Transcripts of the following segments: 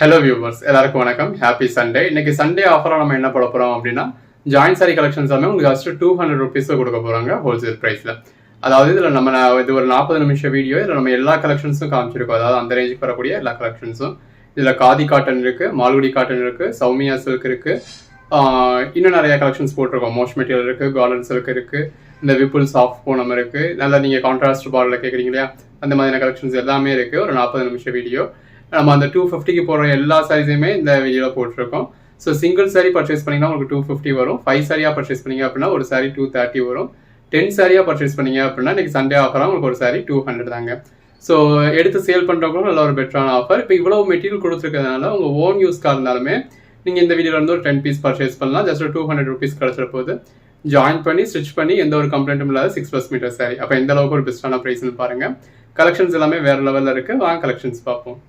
Hello viewers, எல்லாருக்கும் வணக்கம். Happy Sunday. இன்னைக்கு சண்டே ஆஃபராக நம்ம என்ன போட போகிறோம் அப்படின்னா, ஜாயின்ட் சாரி கலெக்ஷன்ஸ் எல்லாமே உங்களுக்கு ஜஸ்ட் 200 ருபீஸில் கொடுக்க போகிறாங்க ஹோல்சேல் ப்ரைஸில். அதாவது இதில் இது ஒரு 40 நிமிஷம் வீடியோ. இதில் நம்ம எல்லா கலெக்ஷன்ஸும் காமிச்சிருக்கோம். அதாவது அந்த ரேஞ்சுக்கு வரக்கூடிய எல்லா கலெக்ஷன்ஸும். இதில் காதி காட்டன் இருக்குது, மால்குடி காட்டன் இருக்குது, சௌமியா சில்க் இருக்குது, இன்னும் நிறைய கலெக்ஷன்ஸ் போட்டிருக்கோம். மோஸ்ட் மெட்டீரியல் இருக்குது, கார்டன் சில்க் இருக்குது, இந்த விப்புல் சாஃப்ட் பூனம் இருக்குது. நல்லா நீங்கள் கான்ட்ராஸ்ட் பார்டரில் கேட்குறீங்க இல்லையா, அந்த மாதிரியான கலெக்ஷன்ஸ் எல்லாமே இருக்குது. ஒரு 40 நிமிஷம் வீடியோ. நம்ம அந்த 250க்கு போடுற எல்லா சாரீஸுமே இந்த வீடியோவில் போட்டிருக்கோம். ஸோ சிங்கிள் சாரீ பர்ச்சேஸ் பண்ணிங்கன்னா உங்களுக்கு 250 வரும். 5 சாரியாக பர்ச்சேஸ் பண்ணிங்க அப்படின்னா ஒரு சாரீ 230 வரும். 10 சாரியாக பர்ச்சேஸ் பண்ணிங்க அப்படின்னா இன்றைக்கி சண்டே ஆஃபராக உங்களுக்கு ஒரு சாரீ 200 தாங்க. ஸோ எடுத்து சேல் பண்ணுறவங்களும் நல்ல ஒரு பெட்டரான ஆஃபர். இப்போ இவ்வளோ மெட்டீரியல் கொடுத்துருக்கிறதுனால உங்கள் ஓன் யூஸ்க்காக இருந்தாலுமே நீங்கள் இந்த வீடியோவில் வந்து ஒரு 10 பீஸ் பர்ச்சேஸ் பண்ணலாம். ஜஸ்ட் 200 ருபீஸ் கிடச்சிட போகுது. ஜாயின் பண்ணி ஸ்டிச் பண்ணி எந்த ஒரு கம்ப்ளைண்ட்டும் இல்லாத 6+ மீட்டர் சாரி. அப்போ எந்த அளவுக்கு ஒரு பெஸ்ட்டான ப்ரைஸ்னு பாருங்கள். கலெக்ஷன்ஸ் எல்லாமே வேறு லெவலில் இருக்குது. வாங்க கலெக்ஷன்ஸ் பார்ப்போம்.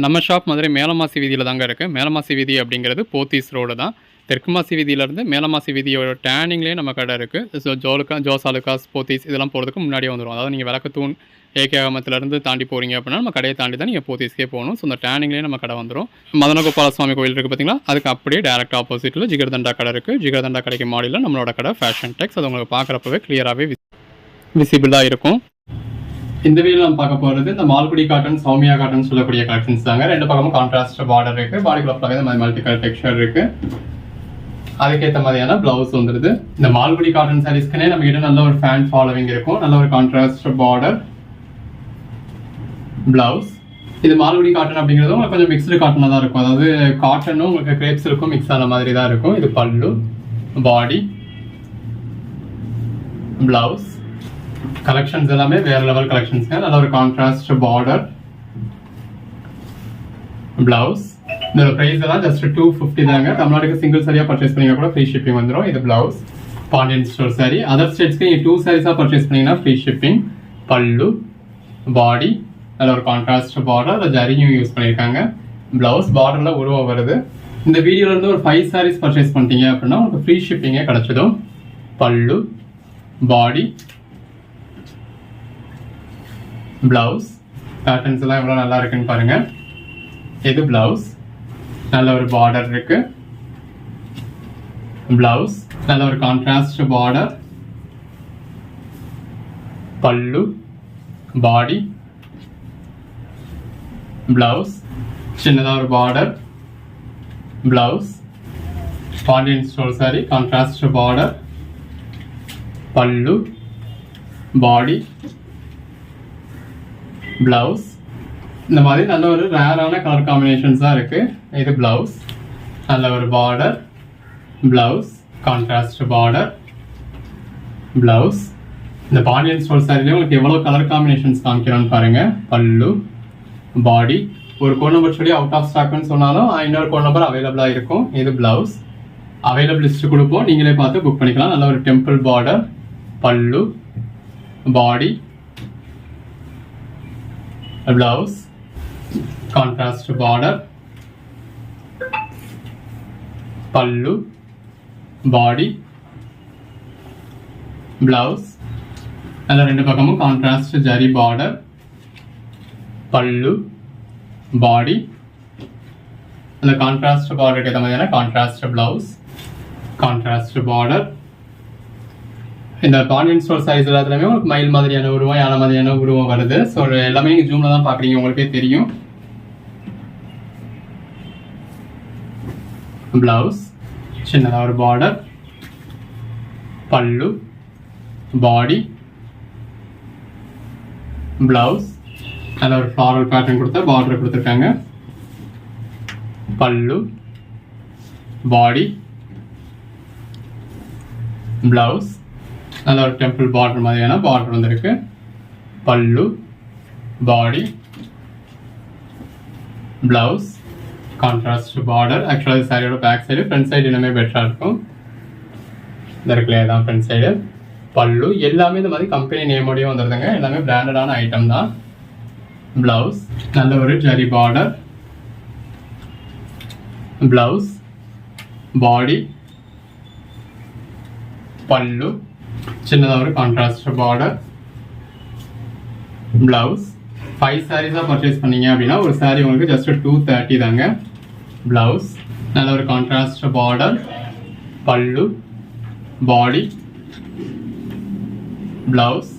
நம்ம ஷாப் மதுரை மேலமாசி வீதியில் தாங்க இருக்குது. மேலமாசி வீதி அப்படிங்கிறது போத்தீஸ் ரோடு தான். தெற்குமாசி வீதியிலேருந்து மேலமாசி வீதியோட டேனிங்லேயே நம்ம கடை இருக்குது. ஸோ ஜோசாலுக்காஸ் போத்தீஸ் இதெல்லாம் போகிறதுக்கு முன்னாடியே வந்துடும். அதாவது நீங்கள் விளக்கத்தூண் ஏகேகமத்துலேருந்து தாண்டி போகிறீங்க அப்படின்னா நம்ம கடையை தாண்டி தான் நீங்கள் போத்தீஸ்க்கே போகணும். ஸோ அந்த டேனிங்லேயே நம்ம கடை வந்துடும். மதனகோபால சுவாமி கோயில் இருக்குது பார்த்தீங்களா, அதுக்கு அப்படியே டேரக்ட் ஆப்போசிட்டில் ஜிகர்தண்டா கடை இருக்குது. ஜிகர்தண்டா கடைக்கு மாடியில் நம்மளோட கடை ஃபேஷன் டெக்ஸ். அது உங்களுக்கு பார்க்குறப்பவே கிளியராகவே விசிபிளாக இருக்கும். இந்த வீடியோ நம்ம பார்க்க போகிறது இந்த மால்குடி காட்டன், சௌமியா காட்டன் சொல்லக்கூடிய கலெக்ஷன்ஸ் தாங்க. ரெண்டு பக்கமும் கான்ட்ராஸ்ட் பார்டர் இருக்குது. பாடிக்குள்ள ஃபுல்லாகவே இந்த மாதிரி மல்டி கலர் டெக்ஸ்சர் இருக்குது. அதுக்கேற்ற மாதிரியான பிளவுஸ் வந்துடுது. இந்த மால்குடி காட்டன் சாரீஸ்க்குனே நம்ம கிட்ட நல்ல ஒரு ஃபேன் ஃபாலோவிங் இருக்கும். நல்ல ஒரு கான்ட்ராஸ்ட் பார்டர் பிளவுஸ். இது மால்குடி காட்டன் அப்படிங்கிறது உங்களுக்கு கொஞ்சம் மிக்ஸ்டு காட்டனாக தான் இருக்கும். அதாவது காட்டனும் உங்களுக்கு கிரேப் சில்க்கும் மிக்ஸ் ஆன மாதிரி தான் இருக்கும். இது பல்லு, பாடி, பிளவுஸ். கலெக்ஷன்ஸ் எல்லாமே வேற லெவல் கலெக்ஷன்ஸ். நல்ல ஒரு கான்ட்ராஸ்ட் பார்டர் பிளவுஸ். இதோட பிரைஸ் எல்லாம் ஜஸ்ட் 250 தாங்க. தமிழ்நாட்டுக்கு சிங்கிள் சாரியா பர்ச்சேஸ் பண்ணீங்கன்னா கூட ஃப்ரீ ஷிப்பிங் வந்துடும். இது blouse. Pandian store saree. Other ஸ்டேட்ஸ்க்கு நீங்க 2 சாரீஸா பர்ச்சேஸ் பண்ணீங்கன்னா ஃப்ரீ ஷிப்பிங். பல்லு, பாடி, நல்ல ஒரு கான்ட்ராஸ்ட் பார்டர், அதை ஜரியும் யூஸ் பண்ணியிருக்காங்க. பிளவுஸ் பார்டர்ல உருவம் வருது. இந்த வீடியோல இருந்து ஒரு 5 சாரீஸ் பர்ச்சேஸ் பண்ணிட்டீங்க அப்படின்னா உங்களுக்கு ஃப்ரீ ஷிப்பிங்கே கிடைச்சிடும். பல்லு, பாடி, பிளவுஸ். பேட்டர்ன்ஸ் எல்லாம் எவ்வளோ நல்லா இருக்குன்னு பாருங்க. இது பிளவுஸ். நல்ல ஒரு பார்டர் இருக்கு. பிளவுஸ் நல்ல ஒரு contrast border. Pallu, body, blouse. சின்னதாக ஒரு border blouse. Pandian store sari. Contrast border, pallu, body, blouse. இந்த மாதிரி நல்ல ஒரு ரேரான கலர் காம்பினேஷன்ஸ் தான் இருக்கு. இது பிளவுஸ். நல்ல ஒரு border blouse, contrast border blouse. இந்த பாண்டியன் ஸ்டோர் சாரிலே உங்களுக்கு எவ்வளவு கலர் காம்பினேஷன்ஸ் காமிக்கிறோன்னு பாருங்க. பல்லு, பாடி. ஒரு கோட் நம்பர் சொல்லி அவுட் ஆஃப் ஸ்டாக்னு சொன்னாலும் இன்னொரு கோட் நம்பர் அவைலபிளா இருக்கும். இது பிளவுஸ். அவைலபிள் லிஸ்ட் கொடுப்போம், நீங்களே பார்த்து புக் பண்ணிக்கலாம். நல்ல ஒரு temple border, pallu, body, blouse, contrast border, pallu, body, blouse. அதில் ரெண்டு பக்கமும் கான்ட்ராஸ்ட் ஜரி பார்டர், பல்லு, பாடி. அந்த கான்ட்ராஸ்ட் பார்டருக்கு ஏற்ற மாதிரியான கான்ட்ராஸ்ட் பிளவுஸ், கான்ட்ராஸ்ட் பார்டர். இந்த பாண்டியன் ஸ்டோர் சைஸ் எல்லாத்துலயுமே உங்களுக்கு மயில் மாதிரியான உருவம், யானை மாதிரியான உருவம் வருது. ஸோ எல்லாமே நீங்க ஜூம்ல தான் பாக்குறீங்க, உங்களுக்கே தெரியும். பிளவுஸ். சின்னதா ஒரு பார்டர், பல்லு, பாடி, பிளவுஸ். நல்ல ஒரு ஃப்ளாரல் பேட்டர்ன் கொடுத்த பார்டர் கொடுத்துருக்காங்க. பல்லு, பாடி, பிளவுஸ். நல்ல ஒரு டெம்பிள் பார்டர் மாதிரியான பார்டர் வந்திருக்கு. பல்லு, பாடி, பிளவுஸ், கான்ட்ராஸ்ட் பார்டர். ஆக்சுவலாக சாரியோட பேக் சைடு, ஃப்ரண்ட் சைடு இன்னுமே பெட்டராக இருக்கும். இந்த இருக்குல்லையே தான் ஃப்ரண்ட் சைடு. பல்லு எல்லாமே இந்த மாதிரி கம்பெனி நேமோடையும் வந்துருதுங்க. எல்லாமே பிராண்டடான ஐட்டம் தான். பிளவுஸ். நல்ல ஒரு ஜரி பார்டர், பிளவுஸ், பாடி, பல்லு. சின்னதாக ஒரு கான்ட்ராஸ்ட் பார்டர், பிளவுஸ். 5 சாரீஸாக பர்ச்சேஸ் பண்ணீங்க அப்படின்னா ஒரு சாரீ உங்களுக்கு ஜஸ்ட் 230 தாங்க. ப்ளவுஸ் நல்ல ஒரு contrast border, pallu, body, blouse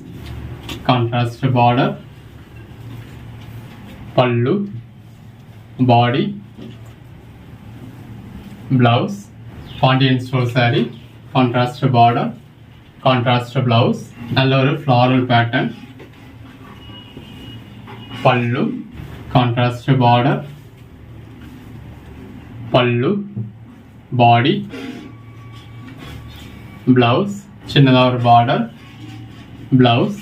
contrast border, pallu, body, blouse. Pandian store saree, contrast border, contrast blouse, நல்ல ஒரு floral pattern, pallu, contrast border, pallu, body, blouse சின்னதாக ஒரு border, blouse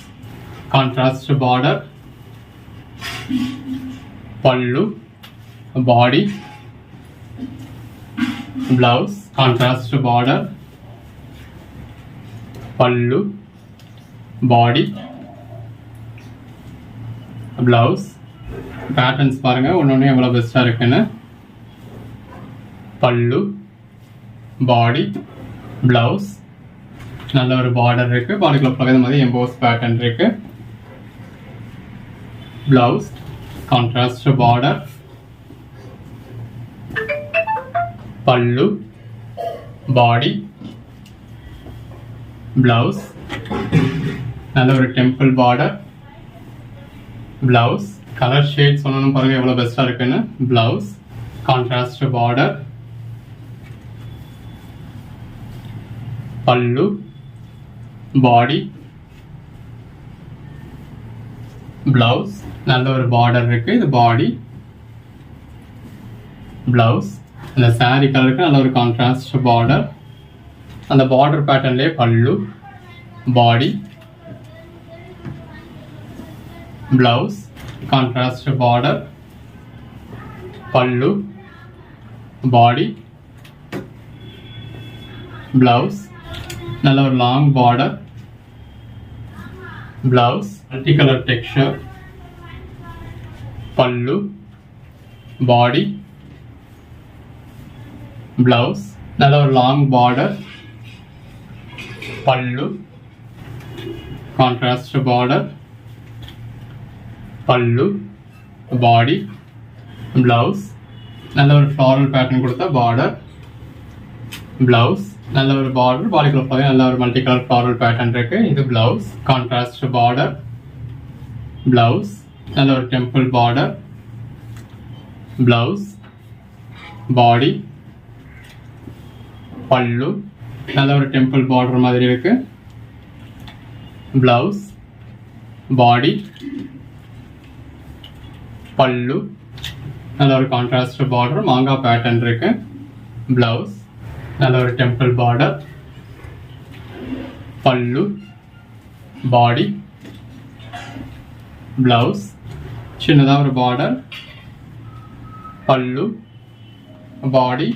contrast border, pallu, body, blouse contrast border, pallu, body, blouse. Patterns பாருங்க ஒன்று எவ்வளோ பெஸ்ட்டாக இருக்குன்னு. பல்லு, பாடி, ப்ளவுஸ் நல்ல ஒரு பார்டர் இருக்கு. பாடிக்குள்ள பகுதி மாதிரி எம்போஸ் பேட்டர்ன் இருக்கு. Blouse contrast border, pallu, body, blouse நல்ல ஒரு temple border, blouse colour shade சொன்னோன்னு பாருங்க எவ்வளோ பெஸ்ட்டாக இருக்குன்னு. Blouse contrast border, pallu, body, blouse நல்ல ஒரு பார்டர் இருக்கு. இது பாடி, ப்ளவுஸ் இந்த சாரீ கலருக்கு நல்ல ஒரு கான்ட்ராஸ்ட் பார்டர், அந்த பார்டர் பேட்டர்ன்லேயே பல்லு, body, blouse contrast border, pallu, body, blouse நல்ல ஒரு long border, blouse multi colour texture, பல்லு, பாடி, ப்ளவுஸ் நல்ல ஒரு லாங் பார்டர், பல்லு, contrast border, pallu, body, blouse நல்ல ஒரு ஃப்ளாரல் பேட்டர்ன் கொடுத்த பார்டர், ப்ளவுஸ் நல்ல ஒரு பார்டர், பாடிக்குள்ள பார்த்தீங்கன்னா நல்ல ஒரு மல்டி கலர் ஃப்ளாரல் பேட்டர்ன் இருக்கு. இது ப்ளவுஸ் கான்ட்ராஸ்ட் பார்டர், ப்ளவுஸ் நல்ல ஒரு டெம்பிள் பார்டர், ப்ளவுஸ், பாடி, பல்லு நல்ல ஒரு டெம்பிள் பார்டர் மாதிரி இருக்கு. ப்ளவுஸ், பாடி, பல்லு நல்ல ஒரு கான்ட்ராஸ்ட் பார்டர், மாங்காய் பேட்டர்ன் இருக்கு. ப்ளவுஸ் நல்ல ஒரு temple border, pallu, body, blouse சின்னதாக ஒரு border, pallu, body,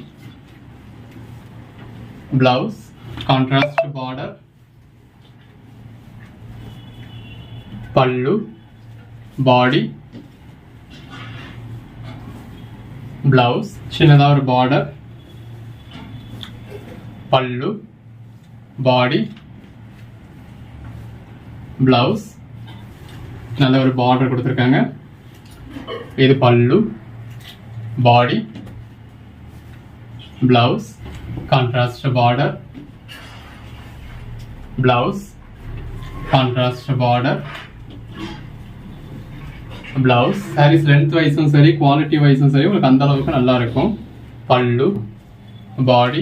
blouse contrast border, pallu, body, blouse சின்னதாக ஒரு பார்டர், பல்லு, பாடி, ப்ளவுஸ் நல்ல ஒரு பார்டர் கொடுத்துருக்காங்க. இது pallu, body, blouse contrast border, blouse contrast border, blouse sarees length வைஸும் சரி குவாலிட்டி வைஸும் சரி உங்களுக்கு அந்த அளவுக்கு நல்லா இருக்கும். பல்லு, பாடி,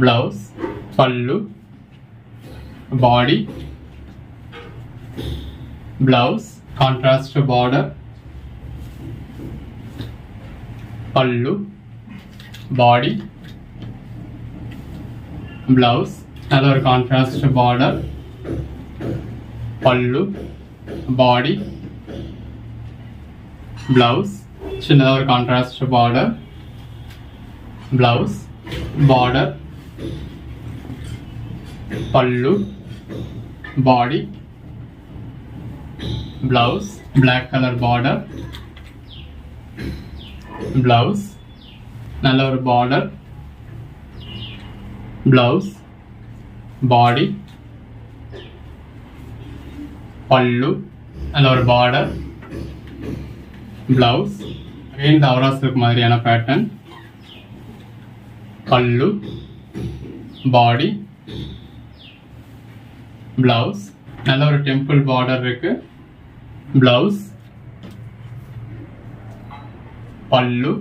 ப்ளவுஸ், பல்லு, body, blouse contrast border, pallu, body, blouse நல்ல ஒரு contrast border, pallu, body, blouse சின்னதாக ஒரு contrast border, blouse, border, pallu, body, blouse black colour border, blouse நல்ல ஒரு பார்டர், ப்ளவுஸ், பாடி, பல்லு, அதில் ஒரு பார்டர், ப்ளவுஸ், அகைன் இந்த அவரா சில்க் மாதிரியான பேட்டர்ன், பல்லு, பாடி, ப்ளவுஸ், நல்ல ஒரு டெம்பிள் பார்டர் இருக்கு, ப்ளவுஸ், பல்லு,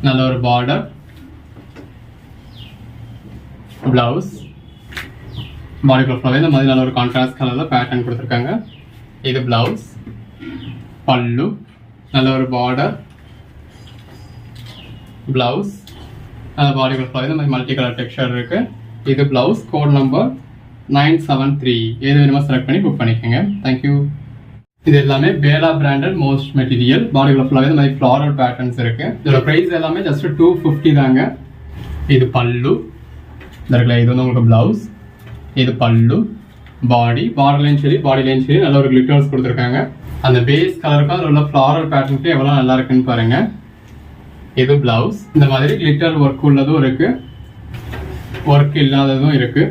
நல்ல ஒரு பார்டர், ப்ளவுஸ், பாடி ப்ளவுஸ் இந்த மாதிரி நல்ல ஒரு கான்ட்ராஸ்ட் கலரில் பேட்டர்ன் கொடுத்துருக்காங்க. இது ப்ளவுஸ், பல்லு, நல்ல ஒரு பார்டர், ப்ளவுஸ், பாடி ப்ளவுஸ் இந்த மாதிரி மல்டி கலர் டெக்ஸ்சர் இருக்கு. இது ப்ளவுஸ், கோட் நம்பர் 973. எது வேணுமோ செலக்ட் பண்ணி புக் பண்ணிக்கோங்க. தேங்க்யூ. இது எல்லாமே பேலா பிராண்டட் மோஸ்ட் மெட்டீரியல். பாடி ப்ளவுஸ் இந்த மாதிரி ஃப்ளாரல் பேட்டர்ன்ஸ் இருக்கு. இதோட ப்ரைஸ் எல்லாமே ஜஸ்ட் 250 தாங்க. இது பல்லு, இது வந்து உங்களுக்கு ப்ளவுஸ், இது பல்லு, பாடி, பார்டர்லையும் சரி பாடிலையும் சரி நல்ல ஒரு கிளிட்டர்ஸ் கொடுத்துருக்காங்க. அந்த பேஸ் கலருக்கும் அதில் உள்ள ஃப்ளாரல் பேட்டர்னுக்கு எவ்வளோ நல்லா இருக்குன்னு பாருங்க. இது பிளவுஸ், இந்த மாதிரி கிளிட்டர் ஒர்க் உள்ளதும் இருக்கு, ஒர்க் இல்லாததும் இருக்கு.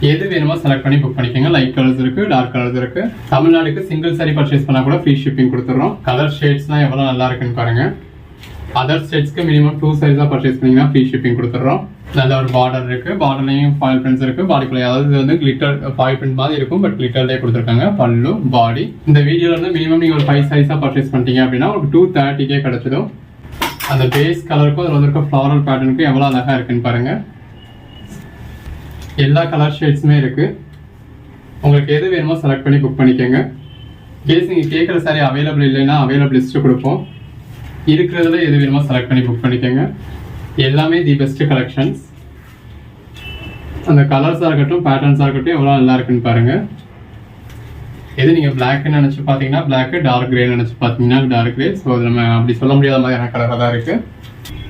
எது வேணுமோ செலக்ட் பண்ணி புக் பண்ணிக்கோங்க. லைட் கலர்ஸ் இருக்கு, டார்க் கலர்ஸ் இருக்கு. தமிழ்நாடுக்கு சிங்கிள் சாரி பர்ச்சேஸ் பண்ணா கூட ஃப்ரீ ஷிப்பிங் கொடுத்துறோம். கலர் ஷேட்ஸ்லாம் எவ்வளோ நல்லா இருக்குன்னு பாருங்க. அதர் ஸ்டேட்ஸ்க்கு மினிமம் 2 sarees தான் பர்ச்சேஸ் பண்ணீங்கன்னா ஃப்ரீ ஷிப்பிங் கொடுத்துறோம். நல்ல ஒரு பார்டர் இருக்கு, பார்டர்லையும் ஃபாயில் பிரிண்ட்ஸ் இருக்கு. பாடிக்குள்ள அதாவது இது வந்து கிளிட்டர் ஃபாயில் பிரிண்ட் மாதிரி இருக்கும், பட் கிளிட்டர்லேயே கொடுத்துருக்காங்க. பல்லு, பாடி. இந்த வீடியோல இருந்து மினிமம் நீங்க ஒரு 5 sarees பர்ச்சேஸ் பண்ணிட்டீங்க அப்படின்னா உங்களுக்கு 230 கிடைச்சிடும். அந்த பேஸ் கலருக்கும் அதில் வந்து இருக்க ஃப்ளாரல் பேட்டர்னுக்கும் எவ்வளோ அழகா இருக்குன்னு பாருங்க. எல்லா கலர் ஷேட்ஸுமே இருக்கு. உங்களுக்கு எது வேணுமோ செலக்ட் பண்ணி புக் பண்ணிக்கோங்க. கேஸ் நீங்க கேட்குற சாரி அவைலபிள் இல்லைன்னா அவைலபிள் லிஸ்ட் கொடுப்போம். இருக்கிறதுல எது வேணுமோ செலக்ட் பண்ணி புக் பண்ணிக்கோங்க. எல்லாமே தி பெஸ்ட் கலெக்ஷன்ஸ். அந்த கலர்ஸாக இருக்கட்டும், பேட்டர்ன்ஸாக இருக்கட்டும் எவ்வளோ நல்லா இருக்குன்னு பாருங்க. எது நீங்கள் பிளாக்னு நினச்சி பார்த்தீங்கன்னா பிளாக், டார்க் கிரே நினச்சி பார்த்தீங்கன்னா டார்க் கிரே. ஸோ அது நம்ம அப்படி சொல்ல முடியாத மாதிரியான கலராக தான் இருக்குது.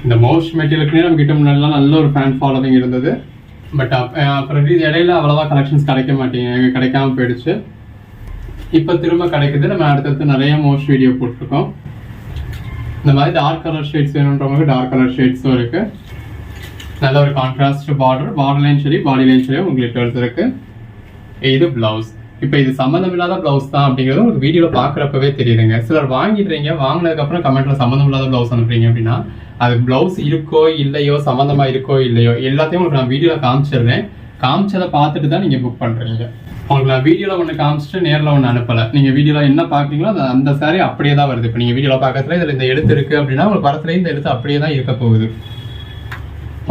இந்த மோஸ்ட் மெட்டீரியலுக்குனே நம்ம கிட்ட முன்னாடிலாம் நல்ல ஒரு ஃபேன் ஃபாலோவிங் இருந்தது. பட் அப்புறம் இது இடையில அவ்வளோவா கலெக்ஷன்ஸ் கிடைக்காம போயிடுச்சு. இப்போ திரும்ப கிடைக்குது. நம்ம அடுத்தடுத்து நிறைய மோஸ்ட் வீடியோ போட்டிருக்கோம். இந்த மாதிரி டார்க் கலர் ஷேட்ஸ் வேணுன்றவங்களுக்கு டார்க் கலர் ஷேட்ஸும் இருக்கு. நல்ல ஒரு கான்ட்ராஸ்ட் பார்டர், பார்டர்லையும் சரி பாடிலையும் சரி உங்களுக்கு glitters இருக்கு. இது பிளவுஸ். இப்போ இது சம்மந்தம் இல்லாத பிளவுஸ் தான் அப்படிங்கிறது உங்களுக்கு வீடியோவில் பார்க்குறப்பவே தெரியுதுங்க. சிலர் வாங்கிடுறீங்க, வாங்கினதுக்கப்புறம் கமெண்ட்ல சம்மந்தம் இல்லாத பிளவுஸ் அனுப்புறீங்க அப்படின்னா அது பிளவுஸ் இருக்கோ இல்லையோ, சம்மந்தமா இருக்கோ இல்லையோ எல்லாத்தையும் உங்களுக்கு நான் வீடியோவில் காமிச்சிடுறேன். காமிச்சதை பார்த்துட்டு தான் நீங்கள் புக் பண்ணுறீங்க. உங்களுக்கு நான் வீடியோவில் ஒன்று காமிச்சிட்டு நேரில் ஒன்று அனுப்பலை. நீங்கள் வீடியோவில் என்ன பார்க்குறீங்களோ அந்த சாரி அப்படியே தான் வருது. இப்போ நீங்கள் வீடியோவில் பார்க்கறதுல இதில் இந்த எழுத்து இருக்குது அப்படின்னா உங்களுக்கு படத்துலேயும் இந்த எழுத்து அப்படியே தான் இருக்க போகுது.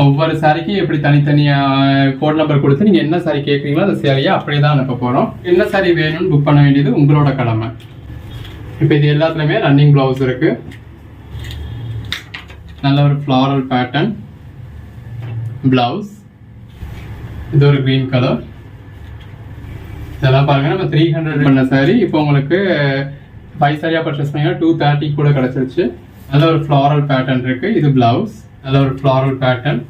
ஒவ்வொரு சாரிக்கும் எப்படி தனித்தனியாக கோட் நம்பர் கொடுத்து நீங்கள் என்ன சாரி கேட்குறீங்களோ அந்த சாரியை அப்படியே தான் அனுப்ப போகிறோம். என்ன சாரி வேணும்னு புக் பண்ண வேண்டியது உங்களோட கடமை. இப்போ இது எல்லாத்துலேயுமே ரன்னிங் ப்ளவுஸ் இருக்குது. நல்ல ஒரு ஃப்ளாரல் பேட்டர்ன் பிளவுஸ். இது ஒரு கிரீன் கலர். இதெல்லாம் பாருங்க, நம்ம 300 பண்ண சாரி இப்போ உங்களுக்கு 5 சாரியா பர்ச்சேஸ் பண்ணீங்கன்னா 230 கூட கிடைச்சிருச்சு. நல்ல ஒரு ஃப்ளாரல் பேட்டர்ன் இருக்கு. இது பிளவுஸ். நல்ல ஒரு ஃப்ளாரல் பேட்டர்ன்,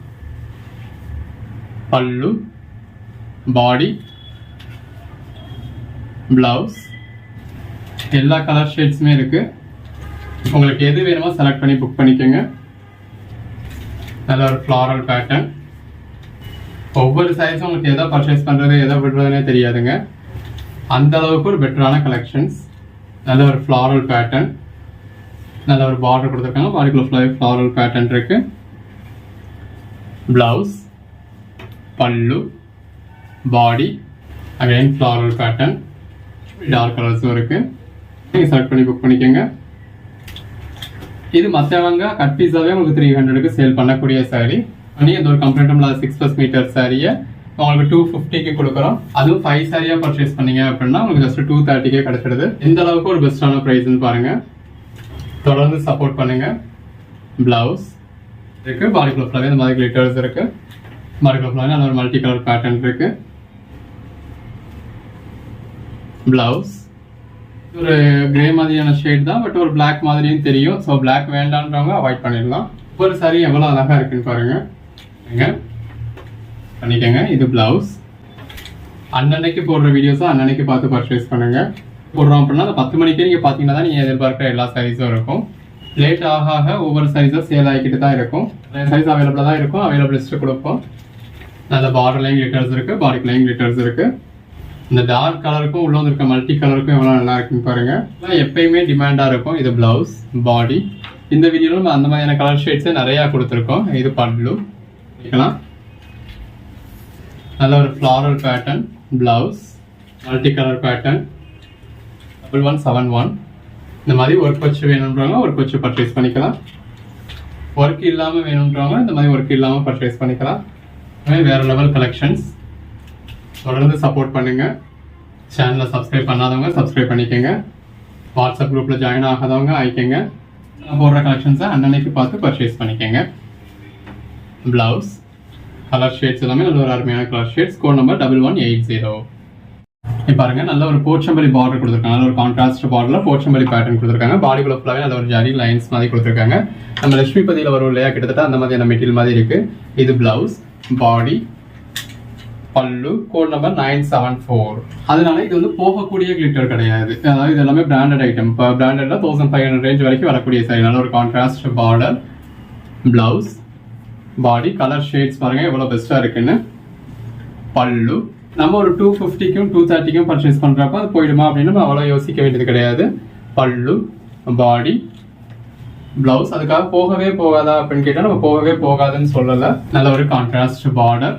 பல்லு, பாடி, பிளவுஸ். எல்லா கலர் ஷேட்ஸுமே இருக்கு. உங்களுக்கு எது வேணுமோ செலக்ட் பண்ணி புக் பண்ணிக்கோங்க. நல்ல ஒரு ஃப்ளாரல் பேட்டர்ன். ஒவ்வொரு சைஸும் உங்களுக்கு எதை பர்ச்சேஸ் பண்ணுறது எதை விடுறதுனே தெரியாதுங்க. அந்த அளவுக்கு ஒரு பெட்டரான கலெக்ஷன்ஸ். நல்ல ஒரு ஃப்ளாரல் பேட்டர்ன், நல்ல ஒரு பார்டர் கொடுத்துருக்காங்க. பாடிக்குள்ள ஃப்ளாரல் பேட்டர்ன் இருக்கு. பிளவுஸ், பல்லு, பாடி, அகைன் ஃப்ளாரல் பேட்டர்ன். டார்க் கலர்ஸும் இருக்கு. நீங்கள் செலக்ட் பண்ணி புக் பண்ணிக்கோங்க. இது மற்றவங்க கட் பீஸாவே உங்களுக்கு 300க்கு சேல் பண்ணக்கூடிய சாரி. பண்ணி அந்த ஒரு கம்ஃபர்டபுள் 6+ மீட்டர் சாரியை உங்களுக்கு 250க்கு கொடுக்குறோம். அதுவும் 5 சாரியா பர்ச்சேஸ் பண்ணீங்க அப்படின்னா உங்களுக்கு ஜஸ்ட் 230க்கே கிடைச்சிடுது. எந்த அளவுக்கு ஒரு பெஸ்டான ப்ரைஸ்ன்னு பாருங்க. தொடர்ந்து சப்போர்ட் பண்ணுங்க. பிளவுஸ் இருக்கு. பாடிக்குள்ள ஃபுல்லாவே இந்த மாதிரி கிளிட்டர்ஸ் இருக்கு. பாடிக்குள்ள ஃபுல்லாவே நல்ல ஒரு மல்டி கலர் பேட்டர்ன் இருக்கு. பிளவுஸ் ஒரு கிரே மாதிரியான ஷேட் தான், பட் ஒரு பிளாக் மாதிரியும் தெரியும். ஸோ பிளாக் வேண்டான்றவங்க அவாய்ட் பண்ணிடலாம். ஒரு சாரி எவ்வளோ அழகா இருக்குன்னு பாருங்க. பண்ணிக்கங்க. இது பிளவுஸ். அன்னன்னைக்கு போடுற வீடியோஸும் அன்னன்னைக்கு பார்த்து பர்ச்சேஸ் பண்ணுங்க. போடுறோம் அப்படின்னா அந்த 10 மணிக்கே நீங்கள் பார்த்தீங்கன்னா தான் நீங்கள் எதிர்பார்க்குற எல்லா சாரீஸும் இருக்கும். லேட் ஆக ஒவ்வொரு சாரீஸும் சேல் ஆகிக்கிட்டு தான் இருக்கும். சாரீஸ் அவைலபிளாக தான் இருக்கும். அவைலபிள் லிஸ்ட்டு கொடுப்போம். நல்ல பார்டர்லையும் கிளிட்டர்ஸ் இருக்கு, பாடிக்குலையும் கிளிட்டர்ஸ் இருக்கு. இந்த டார்க் கலருக்கும் உள்ள இருக்க மல்டி கலருக்கும் எவ்வளோ நல்லா இருக்குன்னு பாருங்க. எப்பயுமே டிமாண்டாக இருக்கும். இது பிளவுஸ், பாடி. இந்த வீடியோவில் நம்ம அந்த மாதிரியான கலர் ஷேட்ஸே நிறையா கொடுத்துருக்கோம். இது பல்லு வைக்கலாம். நல்ல ஒரு floral pattern blouse, multi colour pattern 1171. இந்த மாதிரி ஒர்க் வச்சு வேணுன்றவங்க ஒர்க் வச்சு பர்ச்சேஸ் பண்ணிக்கலாம். ஒர்க் இல்லாமல் வேணுன்றவங்க இந்த மாதிரி ஒர்க் இல்லாமல் பர்ச்சேஸ் பண்ணிக்கலாம். வேறு லெவல் கலெக்ஷன்ஸ். தொடர்ந்து சப்போர்ட் பண்ணுங்கள். சேனலை சப்ஸ்கிரைப் பண்ணாதவங்க சப்ஸ்கிரைப் பண்ணிக்கோங்க. வாட்ஸ்அப் குரூப்பில் ஜாயின் ஆகாதவங்க ஆயிக்கங்க. நான் போடுற கலெக்ஷன்ஸை அன்னன்னைக்கு பார்த்து பர்ச்சேஸ் பண்ணிக்கோங்க. ப்ளவுஸ் கலர் ஷேட்ஸ் எல்லாமே நல்ல ஒரு அருமையான கலர் ஷேட்ஸ். Code number 1180. இப்போ பாருங்க, நல்ல ஒரு போச்சம்பள்ளி பார்டர் கொடுத்துருக்காங்க. நல்ல ஒரு கான்ட்ராஸ்ட் பார்டரில் போச்சம்பள்ளி பேட்டர்ன் கொடுத்துருக்காங்க. பாடிக்குள்ள ஃபுல்லாகவே நல்ல ஒரு ஜரி லைன்ஸ் மாதிரி கொடுத்துருக்காங்க. நம்ம லட்சுமி பதியில் வரும் இல்லையா, கிட்டத்தட்ட அந்த மாதிரியான மெட்டீரியல் மாதிரி இருக்கு. இது blouse, body, pallu. Code number 974. அதனால இது வந்து போகக்கூடிய கிளிட்டர் கிடையாது. அதாவது இது எல்லாமே பிராண்டட் ஐட்டம். இப்போ பிராண்டட்ல 1500 ரேஞ்ச் வரைக்கும் வரக்கூடிய சாரி. நல்ல ஒரு கான்ட்ராஸ்ட் பார்டர், பிளவுஸ், பாடி. கலர் ஷேட்ஸ் பாருங்க எவ்வளோ பெஸ்ட்டாக இருக்குன்னு. பல்லு நம்ம ஒரு 250க்கும் 230க்கும் பர்ச்சேஸ் பண்ணுறப்ப அது போயிடுமா அப்படின்னு நம்ம அவ்வளோ யோசிக்க வேண்டியது கிடையாது. பல்லு, பாடி, பிளவுஸ். அதுக்காக போகவே போகாதா அப்படின்னு கேட்டால் நம்ம போகவே போகாதுன்னு சொல்லலை. நல்ல ஒரு கான்ட்ராஸ்ட் பார்டர்.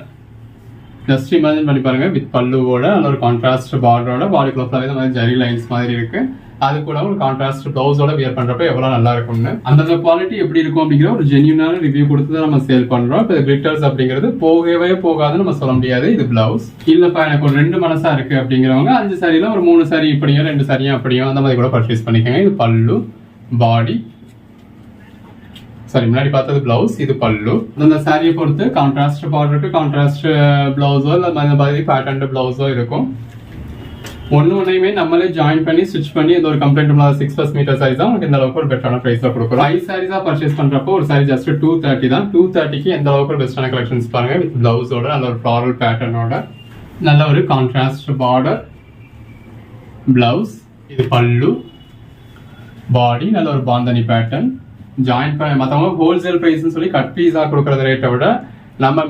ஜஸ்ட் இமேஜின் பண்ணி பாருங்க, வித் பல்லுவோட நல்ல ஒரு கான்ட்ராஸ்ட் பார்டரோட பாடிக்குள்ள ஃபுல்லாகவே இந்த மாதிரி ஜரி லைன்ஸ் மாதிரி இருக்கு. அது கூட ஒரு கான்ட்ராஸ்ட் பிளவுஸோட வியர் பண்றப்ப எவ்வளவு நல்லா இருக்கும்னு. அந்த குவாலிட்டி எப்படி இருக்கும் அப்படிங்கிற ஒரு ஜென்யூனான ரிவ்யூ கொடுத்து தான் நம்ம சேல் பண்றோம். இப்போ கிளிட்டர்ஸ் அப்படிங்கிறது போகவே போகாதுன்னு நம்ம சொல்ல முடியாது. இது பிளவுஸ். இல்லப்பா எனக்கு ஒரு 2 மனசா இருக்கு அப்படிங்கிறவங்க 5 சாரியில ஒரு 3 சாரி இப்படியும் 2 சாரியும் அப்படியும் அந்த மாதிரி கூட பர்ச்சேஸ் பண்ணிக்கோங்க. இது பல்லு, பாடி. சாரி, முன்னாடி பார்த்தது பிளவுஸ், இது பல்லு. அந்த சாரியை பொறுத்து கான்ட்ராஸ்ட் பார்டருக்கு கான்ட்ராஸ்ட் பிளவுஸோ இல்லை இந்த மாதிரி பேட்டர்ன் பிளவுஸோ இருக்கும். ஒன்றையுமே நம்மளே ஜாயின் பண்ணி ஸ்டிச் பண்ணி இந்த ஒரு கம்ப்ளைண்ட் இல்லாத 6+ மீட்டர் சாரீஸ் தான் உங்களுக்கு இந்த அளவுக்கு ஒரு பெட்டரான ப்ரைஸில் கொடுக்குறோம். 5 சாரீஸாக பர்ச்சேஸ் பண்ணுறப்போ ஒரு சாரி ஜஸ்ட் 230 தான். 230க்கு எந்த அளவுக்கு ஒரு பெஸ்ட்டான கலெக்ஷன்ஸ் பாருங்க. வித் பிளவுஸோட நல்ல ஒரு ஃப்ளாரல் பேட்டர்னோட நல்ல ஒரு கான்ட்ராஸ்ட் பார்டர், பிளவுஸ். இது பல்லு, பாடி. நல்ல ஒரு பாந்தனி பேட்டர்ன். ஜாயின் பண்ண மற்றவங்க ஹோல்சேல் ப்ரைஸ்ன்னு சொல்லி கட் பீஸாக கொடுக்குற ரேட்டை விட நம்ம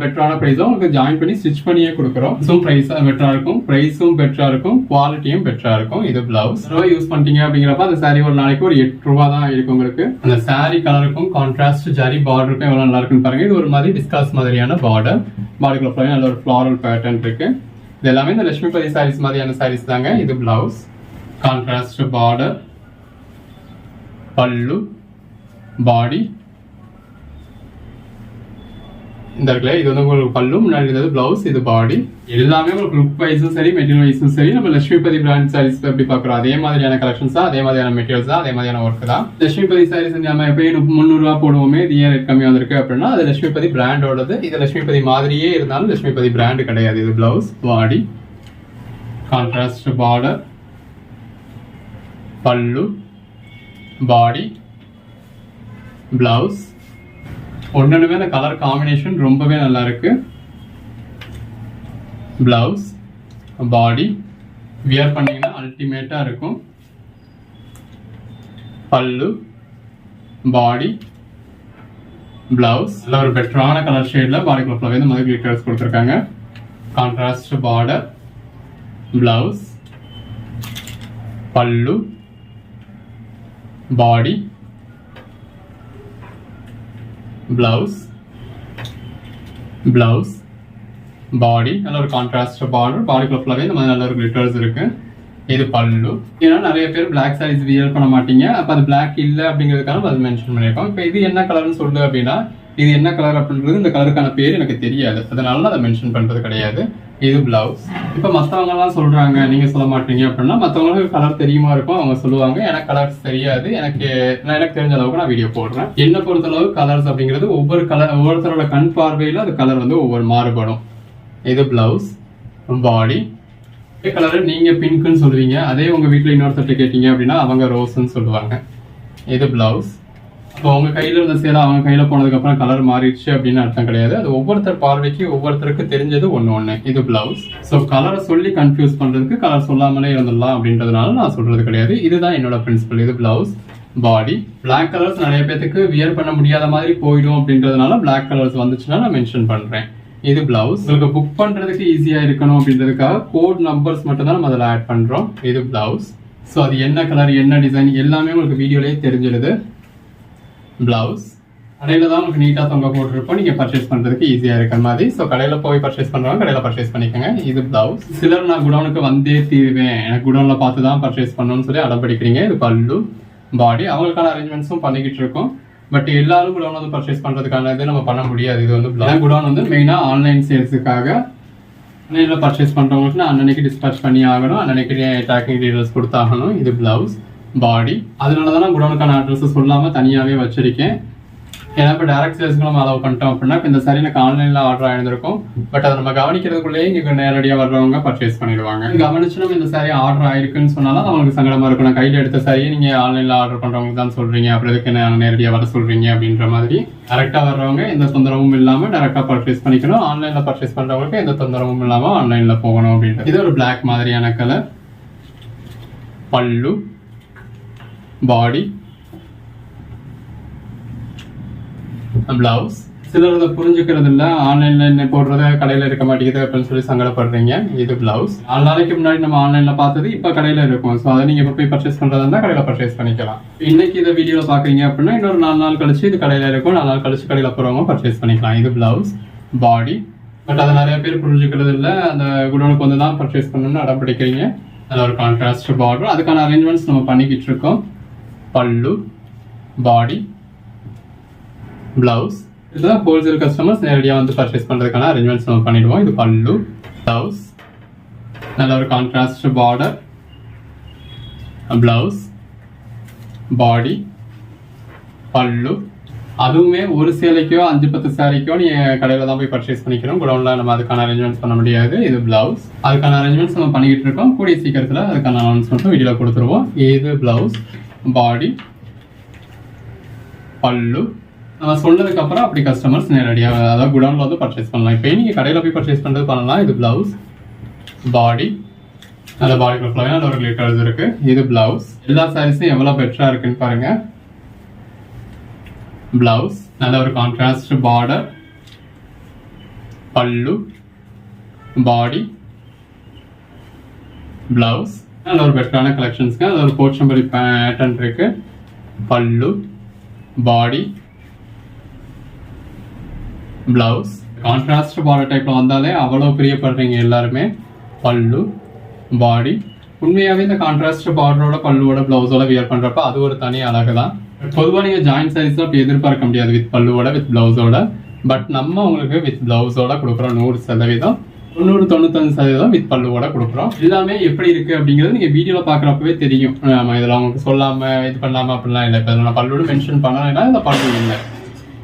பெட்டரான ப்ரைஸும் உங்களுக்கு ஜாயின் பண்ணி ஸ்டிச் பண்ணியே கொடுக்குறோம். ப்ரைஸ் பெட்டரா இருக்கும், ப்ரைஸும் பெட்டரா இருக்கும், குவாலிட்டியும் பெட்டரா இருக்கும். இது பிளவுஸ் யூஸ் பண்ணிட்டீங்க அப்படிங்கிறப்ப அந்த சாரி ஒரு நாளைக்கு ஒரு 8 ரூபா தான் இருக்கும் உங்களுக்கு. அந்த சாரி கலருக்கும் கான்ட்ராஸ்ட் ஜரி பார்டருக்கும் எவ்வளவு நல்லா இருக்குன்னு பாருங்க. இது ஒரு மாதிரி டிஸ்காஸ் மாதிரியான பார்டர். பாடிக்குள்ள ஃபுல்லாக நல்ல ஒரு ஃப்ளாரல் பேட்டர்ன் இருக்கு. இது எல்லாமே இந்த லட்சுமி பதி சாரீஸ் மாதிரியான சாரீஸ் தாங்க. இது பிளவுஸ், கான்ட்ராஸ்ட் பார்டர், பல்லு, பாடி. இந்த இருக்குல்ல, இது வந்து உங்களுக்கு பல்லு, முன்னாடி இருந்தது பிளவுஸ், இது பாடி. எல்லாமே உங்களுக்கு லுக் வைஸும் சரி, மெட்டீரியல் வைஸும் சரி, நம்ம லட்சுமிபதி பிராண்ட் சாரீஸ் எப்படி பார்க்குறோம் அதே மாதிரியான கலெக்ஷன்ஸ் தான், அதே மாதிரியான மெட்டீரியல்ஸ் தான், அதே மாதிரியான ஒர்க் தான். லட்சுமிபதி சாரீஸ் நம்ம எப்பயும் 300 ரூபா போடுவோமே, இது ஏன் ரேட் கம்மியாக வந்திருக்கு அப்படின்னா அது லட்சுமிபதி பிராண்டோடது. இது லட்சுமிபதி மாதிரியே இருந்தாலும் லட்சுமிபதி பிராண்டு கிடையாது. இது பிளவுஸ், பாடி, contrast border, pallu, body, blouse. ஒன்றுமே அந்த கலர் காம்பினேஷன் ரொம்பவே நல்லா இருக்கு. பிளவுஸ், பாடி. வியர் பண்ணீங்கன்னா அல்டிமேட்டா இருக்கும். பல்லு, பாடி, பிளவுஸ். நல்ல ஒரு பெட்டரான கலர் ஷேட்ல பாடிக்குள்ள ஃபுல்லாவே இந்த மாதிரி கிளிட்டர்ஸ் கொடுத்துருக்காங்க. கான்ட்ராஸ்ட் பார்டர், பிளவுஸ், பல்லு, பாடி, பிளவுஸ், பிளவுஸ், பாடி. நல்ல ஒரு கான்ட்ராஸ்ட் பார்டர். பாடிக்குள்ள ஃபுல்லாவே இந்த மாதிரி நல்ல ஒரு கிளிட்டர்ஸ் இருக்கு. இது பல்லு. ஏன்னா நிறைய பேர் பிளாக் சாரீஸ் வியர் பண்ண மாட்டீங்க. அப்ப அது பிளாக் இல்ல அப்படிங்கிறதுக்காக அது மென்ஷன் பண்ணியிருக்கோம். இப்போ இது என்ன கலர்னு சொல்லு அப்படின்னா இது என்ன கலர் அப்படின்றது இந்த கலருக்கான பேர் எனக்கு தெரியாது, அதனால அதை மென்ஷன் பண்றது கிடையாது. இது பிளவுஸ். இப்போ மற்றவங்க எல்லாம் சொல்றாங்க, நீங்க சொல்ல மாட்டீங்க அப்படின்னா மற்றவங்களுக்கு கலர் தெரியுமா இருக்கும், அவங்க சொல்லுவாங்க. எனக்கு கலர்ஸ் தெரியாது, எனக்கு தெரிஞ்ச அளவுக்கு நான் வீடியோ போடுறேன். என்ன பொறுத்த அளவு கலர்ஸ் அப்படிங்கிறது ஒவ்வொருத்தரோட கண் பார்வையில அது கலர் வந்து ஒவ்வொரு மாறுபடும். இது பிளவுஸ், பாடி. கலர் நீங்க பிங்க்னு சொல்லுவீங்க, அதே உங்க வீட்டுல இன்னொருத்தட்ட கேட்டீங்க அப்படின்னா அவங்க ரோஸ்ன்னு சொல்லுவாங்க. இது பிளவுஸ். இப்போ உங்க கையில இருந்த சேலை அவங்க கையில போனதுக்கு அப்புறம் கலர் மாறிடுச்சு அப்படின்னு அர்த்தம் கிடையாது. அது ஒவ்வொருத்தர் பார்வைக்கு ஒவ்வொருத்தருக்கு தெரிஞ்சது ஒண்ணு. இது பிளவுஸ். ஸோ கலரை சொல்லி கன்ஃபியூஸ் பண்றதுக்கு கலர் சொல்லாமலே இருந்துடலாம் அப்படின்றதுனால நான் சொல்றது கிடையாது. இதுதான் என்னோட பிரின்சிபல். இது பிளவுஸ், பாடி. பிளாக் கலர்ஸ் நிறைய பேருக்கு வியர் பண்ண முடியாத மாதிரி போயிடும் அப்படின்றதுனால பிளாக் கலர்ஸ் வந்துச்சுன்னா நான் மென்ஷன் பண்றேன். இது பிளவுஸ். உங்களுக்கு புக் பண்றதுக்கு ஈஸியா இருக்கணும் அப்படின்றதுக்காக கோட் நம்பர்ஸ் மட்டும் தான் நம்ம அதில் ஆட் பண்றோம். இது பிளவுஸ். ஸோ அது என்ன கலர், என்ன டிசைன் எல்லாமே உங்களுக்கு வீடியோலேயே தெரிஞ்சிடுது. பிளவுஸ் கடையில் தான் உங்களுக்கு நீட்டாக தொங்க போட்டிருப்போம், நீங்கள் பர்ச்சேஸ் பண்ணுறதுக்கு ஈஸியாக இருக்கிற மாதிரி. ஸோ கடையில் போய் பர்ச்சேஸ் பண்ணுறவங்க கடையில் பர்ச்சேஸ் பண்ணிக்கோங்க. இது பிளவுஸ். சிலர் நான் குடோனுக்கு வந்தே தீருவேன், எனக்கு குடோனில் பார்த்து தான் பர்ச்சேஸ் பண்ணணும்னு சொல்லி அடம்பிடிக்கிறீங்க. இது பல்லு, பாடி. அவங்களுக்கான அரேஞ்ச்மெண்ட்ஸும் பண்ணிக்கிட்டு இருக்கோம். பட் எல்லாரும் குடோன் வந்து பர்ச்சேஸ் பண்ணுறதுக்கான இது நம்ம பண்ண முடியாது. இது வந்து குடோன் வந்து மெயினாக ஆன்லைன் சேல்ஸுக்காக ஆன்லைனில் பர்ச்சேஸ் பண்ணுறவங்களுக்கு நான் அன்னன்னைக்கு டிஸ்பேச் பண்ணி ஆகணும், அன்னன்னைக்கு ட்ராக்கிங் டீட்டெயில்ஸ் கொடுத்தாகணும். இது பிளவுஸ், பாடி. அதனால தான் நான் குடோனுக்கான அட்ரஸ் சொல்லாமல் தனியாகவே வச்சிருக்கேன். ஏன்னா இப்போ டேரக்ட் சேல்ஸ்க்கு நம்ம அலோவ் பண்ணிட்டோம் அப்படின்னா இப்போ இந்த சாரி எனக்கு ஆன்லைனில் ஆர்டர் ஆயிருந்திருக்கும். பட் அதை நம்ம கவனிக்கிறதுக்குள்ளேயே இங்கே நேரடியாக வர்றவங்க பர்ச்சேஸ் பண்ணிடுவாங்க. கவனிச்சு நம்ம இந்த சாரி ஆர்டர் ஆயிருக்குன்னு சொன்னாலும் அவங்களுக்கு சங்கடமாக இருக்கும். நான் கையில் எடுத்த சாரியை நீங்கள் ஆன்லைனில் ஆர்டர் பண்ணுறவங்க தான் சொல்கிறீங்க, அப்புறம் இதுக்கு நான் நேரடியாக வர சொல்கிறீங்க அப்படின்ற மாதிரி. டேரெக்டாக வர்றவங்க எந்த தொந்தரவும் இல்லாமல் டேரெக்டாக பர்ச்சேஸ் பண்ணிக்கணும். ஆன்லைனில் பர்ச்சேஸ் பண்ணுறவங்களுக்கு எந்த தொந்தரவும் இல்லாமல் ஆன்லைனில் போகணும் அப்படின்றது. இது ஒரு பிளாக் மாதிரியான கலர். பல்லு, பாடி, பிளவுஸ். சிலர் அதை புரிஞ்சுக்கிறது இல்லை, ஆன்லைன்ல என்ன போடுறத கடையில் இருக்க மாட்டேங்குது அப்படின்னு சொல்லி சங்கடப்படுறீங்க. இது பிளவுஸ். 4 நாளைக்கு முன்னாடி நம்ம ஆன்லைன்ல பார்த்தது இப்போ கடையில் இருக்கும். ஸோ அதை நீங்க இப்போ போய் பர்ச்சேஸ் பண்றதா இருந்தால் கடையில் பர்ச்சேஸ் பண்ணிக்கலாம். இன்னைக்கு இதை வீடியோவில் பாக்குறீங்க அப்படின்னா இன்னொரு 4 நாள் கழிச்சு இது கடையில் இருக்கும். 4 நாள் கழிச்சு கடையில் போறவங்க பர்ச்சேஸ் பண்ணிக்கலாம். இது பிளவுஸ், பாடி. பட் அதை நிறைய பேர் புரிஞ்சுக்கிறது இல்லை, அந்த குடோனுக்கு வந்து தான் பர்ச்சேஸ் பண்ணணும்னு அடம்பிடிக்கிறீங்க. அதில் ஒரு கான்ட்ராஸ்ட் பார்டர், அதுக்கான அரேஞ்ச்மெண்ட்ஸ் நம்ம பண்ணிக்கிட்டு இருக்கோம். பல்லு, பாடி, பிளவுஸ். இதுதான் ஹோல்சேல் கஸ்டமர்ஸ் நேரடியாக வந்து பர்ச்சேஸ் பண்ணுறதுக்கான அரேஞ்ச்மெண்ட்ஸ் நம்ம பண்ணிடுவோம். இது பல்லு, பிளவுஸ். நல்ல ஒரு கான்ட்ராஸ்ட் பார்டர், பிளவுஸ், பாடி, பல்லு. அதுவுமே ஒரு சேலைக்கோ 5-10 சாரிக்கோ நீங்கள் கடையில் தான் போய் பர்ச்சேஸ் பண்ணிக்கிறோம். குடோனில் நம்ம அதுக்கான அரேஞ்ச்மெண்ட்ஸ் பண்ண முடியாது. இது பிளவுஸ். அதுக்கான அரேஞ்ச்மெண்ட்ஸ் நம்ம பண்ணிக்கிட்டு இருக்கோம். கூடிய சீக்கிரத்தில் அதுக்கான அனௌன்ஸ்மெண்ட்டும் வீடியோவில் கொடுத்துருவோம். இது பிளவுஸ், பாடி, பல்லு. நம்ம சொன்னதுக்கு அப்புறம் அப்படி கஸ்டமர்ஸ் நேரடியாக அதாவது குடோன்ல வந்து பர்ச்சேஸ் பண்ணலாம். இப்போ நீங்க கடையில் போய் பர்ச்சேஸ் பண்ணுறது பண்ணலாம். இது பிளவுஸ், பாடி. நல்ல பாடி ஃபுல்லாக நல்ல ஒரு கிளிட்டர்ஸ் இருக்கு. இது பிளவுஸ். எல்லா சாரீஸும் எவ்வளவு பெட்டரா இருக்குன்னு பாருங்க. பிளவுஸ் நல்ல ஒரு contrast border, pallu, body, blouse. நல்ல ஒரு பெட்டரான கலெக்ஷன்ஸ்க்கு அது ஒரு போர்ச்சம்பரி பேட்டர்ன் இருக்கு. பல்லு, பாடி, பிளவுஸ். கான்ட்ராஸ்ட் பார்டர் டைப்ல வந்தாலே அவ்வளவு பிரியப்படுறீங்க எல்லாருமே. பல்லு, பாடி. உண்மையாவே இந்த கான்ட்ராஸ்ட் பார்டரோட பல்லுவோட பிளவுஸோட வியர் பண்றப்ப அது ஒரு தனி அழகு தான். பொதுவாக நீங்க ஜாயிண்ட் சாரீஸ் அப்படி எதிர்பார்க்க முடியாது வித் பல்லுவோட வித் பிளவுஸோட. பட் நம்ம உங்களுக்கு வித் பிளவுஸோட கொடுக்குறோம் 100%, 90-95% வித் பல்லுவோட கொடுக்குறோம். எல்லாமே எப்படி இருக்கு அப்படிங்கிறது நீங்க வீடியோல பாக்குறப்பவே தெரியும். நம்ம இதெல்லாம் உங்களுக்கு சொல்லாம இது பண்ணாம அப்படிலாம் இல்லை. இப்போ நான் பல்லோட மென்ஷன் பண்ணலைன்னா இந்த பல்லு இல்லை.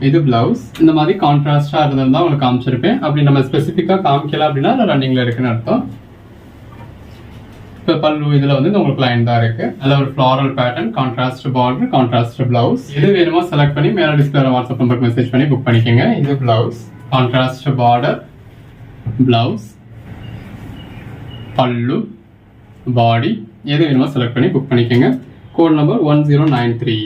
இது பிளவுஸ். இந்த மாதிரி கான்ட்ராஸ்டா இருந்தா உங்களுக்கு காமிச்சிருப்பேன். அப்படி நம்ம ஸ்பெசிஃபிக்கா காமிக்கல அப்படின்னா ரன்னிங்ல இருக்குன்னு அர்த்தம். இப்போ பல்லு இதுல வந்து உங்களுக்கு லைன் தான் இருக்கு. நல்ல ஒரு floral pattern, contrast border, contrast blouse. எது வேணுமோ செலக்ட் பண்ணி மேல டிஸ்பிளேல வாட்ஸ்அப் நம்பருக்கு மெசேஜ் பண்ணி புக் பண்ணிக்கோங்க. இது பிளவுஸ், கான்ட்ராஸ்ட் பார்டர், பிளவுஸ், பல்லு, பாடி. எது வேணுமோ செலக்ட் பண்ணி புக் பண்ணிக்கோங்க. Code number 1093.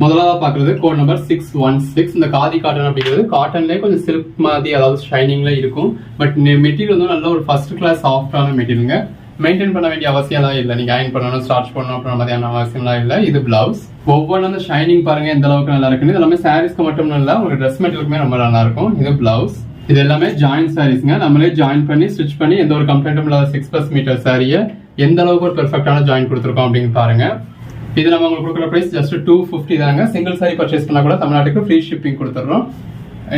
முதலாவது பாக்குறது கோட் நம்பர் 616. இந்த காதி காட்டன் அப்படிங்கிறது காட்டன்லேயே கொஞ்சம் சில்க் மாதிரி அதாவது ஷைனிங்ல இருக்கும். பட் மெட்டீரியல் வந்து நல்ல ஒரு ஃபர்ஸ்ட் கிளாஸ் சாஃப்டான மெட்டீரியலுங்க. மெயின்டைன் பண்ண வேண்டிய அவசியம் தான் இல்லை. நீங்க அயன் பண்ணணும், ஸ்டார்ச் பண்ணணும் அப்படின்ற மாதிரியான அவசியம்லாம் இல்லை. இது பிளவுஸ். ஒவ்வொன்றும் அந்த ஷைனிங் பாருங்க எந்த அளவுக்கு நல்லா இருக்குன்னு. இது எல்லாமே சாரீஸ்க்கு மட்டும் இல்லை, உங்களுக்கு ட்ரெஸ் மெட்டீரியலுக்குமே ரொம்ப நல்லா இருக்கும். இது பிளவுஸ். இது எல்லாமே ஜாயிண்ட் சாரீஸ்ங்க. நம்மளே ஜாயின் பண்ணி ஸ்டிச் பண்ணி எந்த ஒரு கம்ப்ளைண்ட்டும் இல்லாத 6+ மீட்டர் சாரியை எந்த அளவுக்கு ஒரு பெர்ஃபெக்டான ஜாயின் கொடுத்துருக்கோம் அப்படின்னு பாருங்க. இது நம்ம உங்களுக்கு கொடுக்குற பிரைஸ் ஜஸ்ட் 250 தாங்க. சிங்கிள் சாரி பர்ச்சேஸ் பண்ணா கூட தமிழ்நாட்டுக்கு ஃப்ரீ ஷிப்பிங் கொடுத்துட்றோம்.